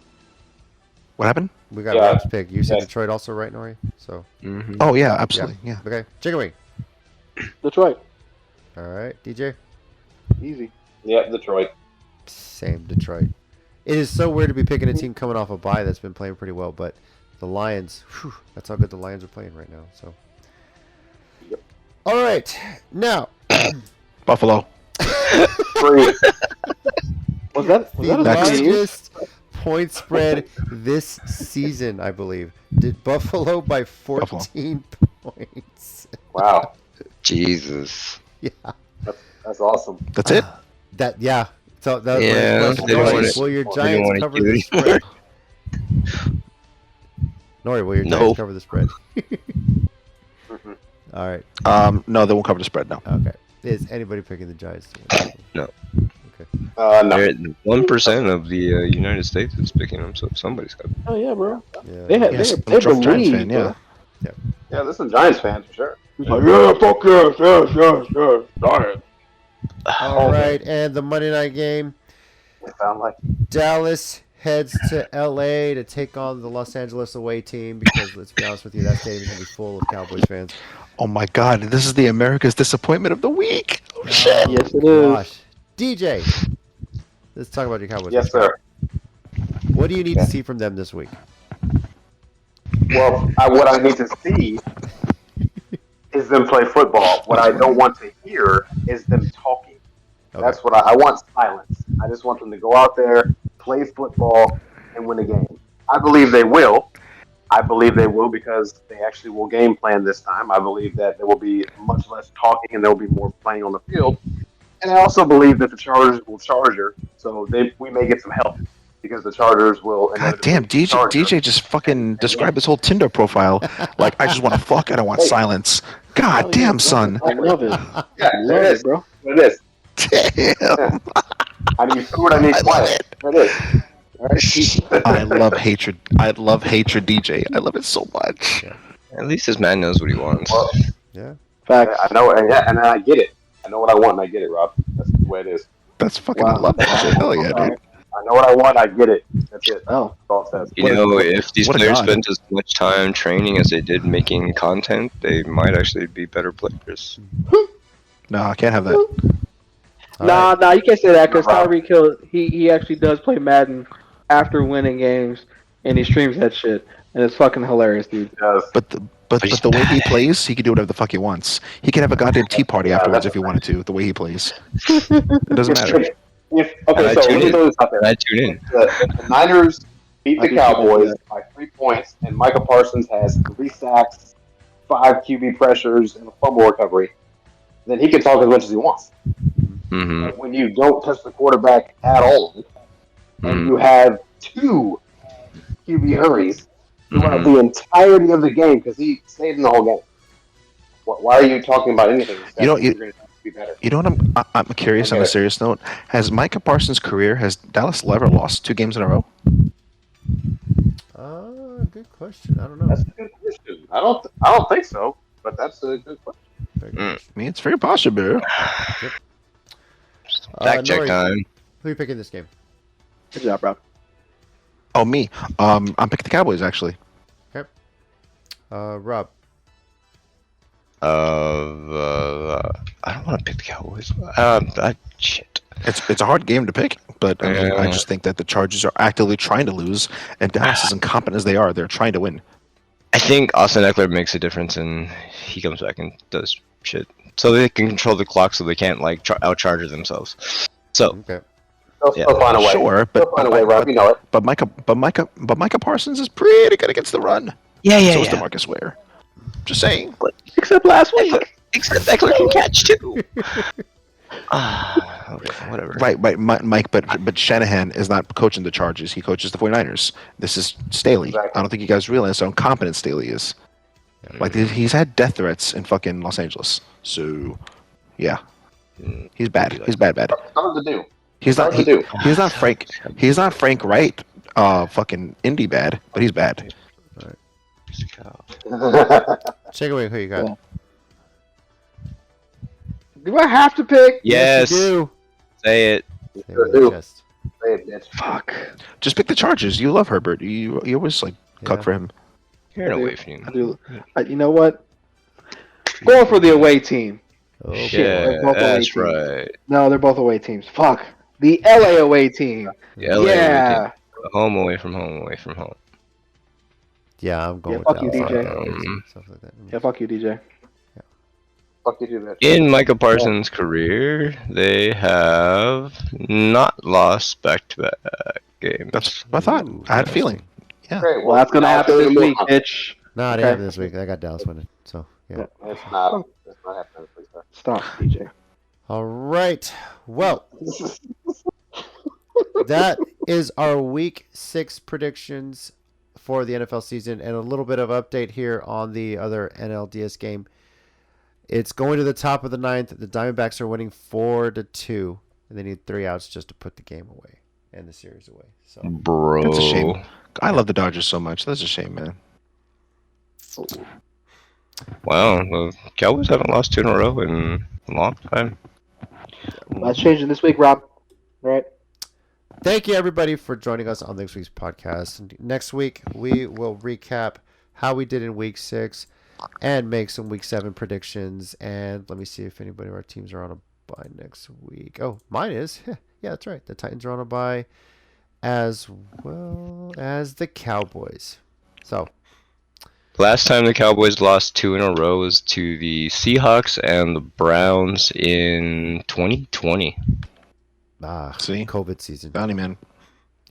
What happened? we got Yeah. Rob's pick. You said Yeah. Detroit also, right, Nori? So Mhm. Oh yeah, absolutely. Yeah. okay, chicken wing. Detroit, All right, DJ. easy. Yeah, Detroit. Same Detroit. It is so weird to be picking a team coming off a bye that's been playing pretty well, but the Lions, whew, that's how good the Lions are playing right now. So, all right, now Buffalo. Free. Was that the a Next. team? largest point spread this season, I believe, did Buffalo by 14 points. Wow, Jesus. Yeah, that's awesome. That's it. that yeah. So that was Yeah, my they question. didn't Nori, wanna- will your didn't Giants wanna cover give the it- spread? Nori, will your No. Giants cover the spread? Mhm. All right. No, they won't cover the spread. No. Okay. Is anybody picking the Giants to win? No. Okay. No. 1% of the United States is picking them, so somebody's got. Oh yeah, bro. Yeah. They had Yes, they I'm a Giants believe, fan. Yeah. Yeah, there's some Giants fans for sure. He's like, yeah, fuck yes, Giants. All right, and the Monday night game, It sound like Dallas heads to LA to take on the Los Angeles away team because let's be honest with you, that stadium is gonna be full of Cowboys fans. Oh my God, this is the America's disappointment of the week. Oh shit. Yes, it is. Gosh. DJ, let's talk about your Cowboys. yes, sir. What do you need to see from them this week? Well, what I need to see is them play football. What I don't want to hear is them talking. Okay. That's what I want. Silence. I just want them to go out there, play football, and win a game. I believe they will. I believe they will because they actually will game plan this time. I believe that there will be much less talking and there will be more playing on the field. And I also believe that the Chargers will charger, so we may get some help because the Chargers will. God damn, DJ just fucking described his whole Tinder profile. Like, I just want to fuck, I don't want silence. God damn, son. I love it. Yeah, I there love it is, it, bro. There it is. Damn. I need food. I need I love quiet. There it is. All right. I love hatred. I love hatred, DJ. I love it so much. At least this man knows what he wants. Well, Yeah. Facts. I know, and I get it. I know what I want, and I get it, Rob. That's the way it is. That's fucking, I love that shit. Hell yeah, dude. I know what I want. I get it. That's it. Oh. That's all it says. You know, if these what a players god. spent as much time training as they did making content, they might actually be better players. No, I can't have that. All Nah, right. nah, you can't say that because No, bro. Tyreek Hill, he actually does play Madden after winning games, and he streams that shit, and it's fucking hilarious, dude. Yes. But the way he plays, he can do whatever the fuck he wants. He can have a goddamn tea party Yeah, afterwards that's if he wanted to. The way he plays, it doesn't matter. Okay, I so let tune me in. throw this out there. I tune in. If the Niners beat I the do too much of Cowboys that. by 3 points, and Micah Parsons has 3 sacks, 5 QB pressures, and a fumble recovery, then he can talk as much as he wants. Mm-hmm. But when you don't touch the quarterback at all, and Mhm. you have 2 QB hurries throughout Mhm. the entirety of the game, because he stayed in the whole game, why are you talking about anything except You know, that you're going to be better? You know what I'm curious I on get a it. serious note. Has Micah Parsons' career has Dallas ever lost 2 games in a row? Good question. I don't know. That's a good question. I don't think so, but that's a good question. Very good Mm. question. I mean, it's very possible. Fact check Nori, time. who are you picking this game? Good job, Rob. Oh, me. I'm picking the Cowboys actually. Rob. I don't want to pick the Cowboys. Shit. It's a hard game to pick, but I mean, I Yeah. just think that the Chargers are actively trying to lose, and Dallas, as incompetent as they are, they're trying to win. I think Austin Eckler makes a difference, and he comes back and does shit, so they can control the clock, so they can't like outcharge themselves. So Okay. They'll Yeah. still find a way. Sure, They'll find a way, Rob. You know it. but Micah Parsons is pretty good against the run. yeah, So is DeMarcus Ware. Just saying. Except last week. Except Eckler can catch too. Okay, whatever. Right, Mike, but Shanahan is not coaching the Chargers. He coaches the 49ers. This is Staley. Exactly. I don't think you guys realize how incompetent Staley is. Like, he's had death threats in fucking Los Angeles. So, yeah. He's bad. He's bad. Something to do. He's not. Hard to do. He's not Frank. He's not Frank Wright. Fucking Indy bad, but he's bad. Take away who you got. Yeah. Do I have to pick? Yes. You do. Say it. Say it Sure with your do. chest. Say it, bitch. Fuck. Just pick the Chargers. You love Herbert. You always like Yeah. cuck for him. You're I an do. away from you. I do. You know what? Going for the away team. Oh, Shit, Yeah, they're both away that's teams. right. No, they're both away teams. Fuck. The LA away team. Yeah, LA away Yeah. team. Home away from home, away from home. Yeah, I'm going Yeah, with fuck you, Dallas. DJ. Stuff like that. Yeah, fuck you, DJ. Fuck you, do that. In Micah Parsons' career, they have not lost back-to-back games. That's what I thought. Ooh, I had a feeling. Yeah. Great. Well, that's gonna now happen it's this gonna week, move on. bitch. Nah, they Okay. have this week. I got Dallas winning. So, yeah. It's not. It's not happening this week, sir. Stop, DJ. All right. Well, that is our week 6 predictions for the NFL season and a little bit of update here on the other NLDS game. It's going to the top of the 9th. The Diamondbacks are winning 4-2, and they need 3 outs just to put the game away and the series away. So, Bro. That's a shame. I love the Dodgers so much. That's a shame, man. Wow, the Cowboys haven't lost 2 in a row in a long time. That's changing this week, Rob. Right? thank you everybody for joining us on this week's podcast. And next week we will recap how we did in week 6 and make some week 7 predictions. And let me see if anybody of our teams are on a bye next week. Oh, mine is. Yeah, that's right. The Titans are on a bye as well as the Cowboys. So, Last time the Cowboys lost 2 in a row was to the Seahawks and the Browns in 2020. See? COVID season. Bounty man.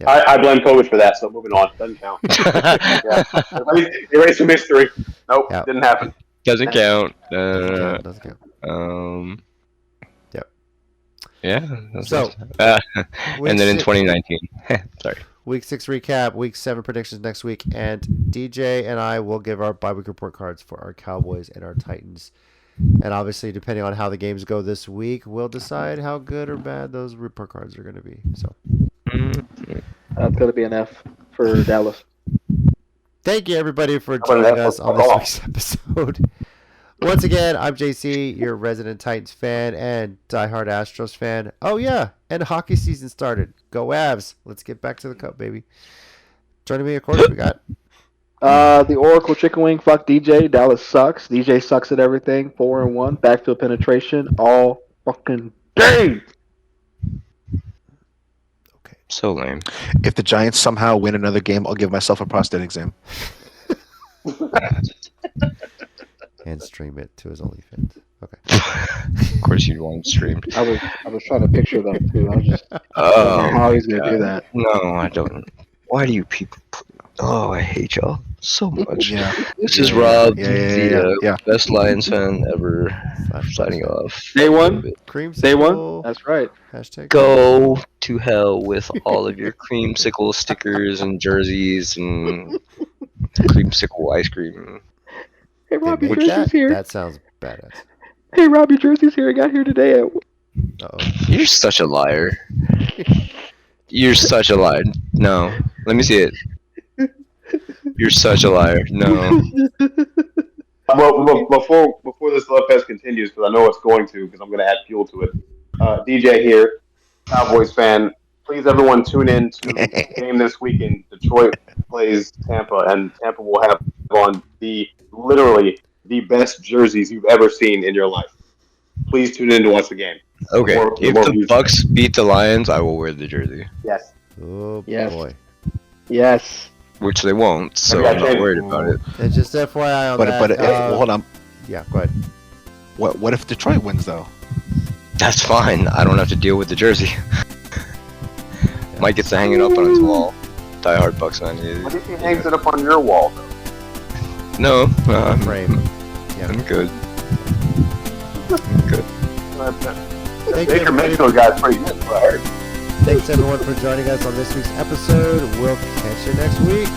I blame COVID for that, so moving on. Doesn't count. Yeah. Erase some history. Nope, Yeah. didn't happen. Doesn't count. Doesn't count. Yep. Yeah. that's So, nice. week and then in six- 2019. Sorry. Week 6 recap, week 7 predictions next week, and DJ and I will give our bye-week report cards for our Cowboys and our Titans. And obviously, depending on how the games go this week, we'll decide how good or bad those report cards are going to be. So, That's gonna be an F for Dallas. thank you everybody for How about joining that us for on this football? week's episode. Once again, I'm JC, your resident Titans fan and diehard Astros fan. Oh yeah, and hockey season started. Go Avs! Let's get back to the cup, baby. Joining me, of course, we got. The Oracle Chicken Wing. Fuck DJ. Dallas sucks. DJ sucks at everything. 4-1. Backfield penetration all fucking day. Okay. So lame. If the Giants somehow win another game, I'll give myself a prostate exam. And stream it to his OnlyFans. Okay. Of course, you'd want it streamed. I was trying to picture that too. I was just I don't know Oh, how he's gonna God. do that. No, I don't. Why do you people? Oh, I hate y'all so much. Yeah. This is Yeah, Rob, yeah, the best Lions fan ever, Slash signing Bucks fan. off. Day one. Creamsicle. Day one. That's right. Hashtag Go to hell with all of your creamsicle stickers and jerseys and creamsicle ice cream. Hey They Rob, your make jersey's that? here. That sounds badass. Hey Rob, your jersey's here. I got here today. Uh-oh. You're such a liar. You're such a liar. No, let me see it. You're such a liar. No. Well, before this love fest continues, because I know it's going to, because I'm going to add fuel to it. DJ here, Cowboys fan. Please, everyone, tune in to the game this weekend. Detroit plays Tampa, and Tampa will have on literally the best jerseys you've ever seen in your life. Please tune in to watch the game. Okay. If the views. Bucks beat the Lions, I will wear the jersey. Yes. Oh Yes. boy. Yes. Which they won't, so Okay, I'm not James. worried about it. And just FYI on But that. well, hold on. Yeah, go ahead. What if Detroit wins though? That's fine. I don't have to deal with the jersey. Mike gets to hang it up on his wall. Die hard Bucks fan. What if he hangs it up on your wall, though? No, Frame. Yeah. I'm good. I'm good. Thank you, Baker everybody. Mayfield guy's pretty good. What I heard. Thanks everyone for joining us on this week's episode. We'll catch you next week.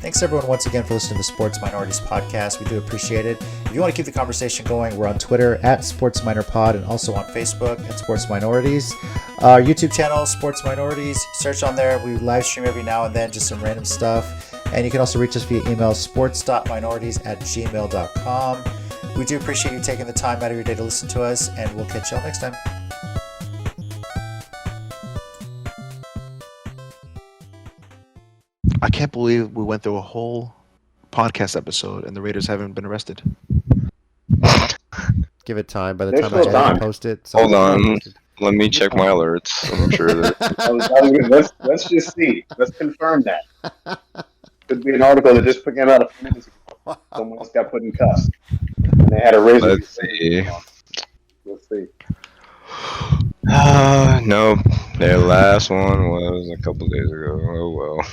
Thanks everyone once again for listening to the Sports Minorities Podcast. We do appreciate it. If you want to keep the conversation going, we're on Twitter at Sports Minor Pod and also on Facebook at Sports Minorities. Our YouTube channel, Sports Minorities, search on there. We live stream every now and then, just some random stuff. And you can also reach us via email, sports.minorities@gmail.com. We do appreciate you taking the time out of your day to listen to us, and we'll catch y'all next time. I can't believe we went through a whole podcast episode and the Raiders haven't been arrested. Give it time. By the There's time I still time. post it, Hold someone's on. posted. Let me check my alerts. I'm sure that. Let's just see. Let's confirm that. Could be an article that just came out a few minutes ago. Someone else got put in cuffs, and they had a razor. Let's see. Let's see. No, their last one was a couple days ago. Oh well.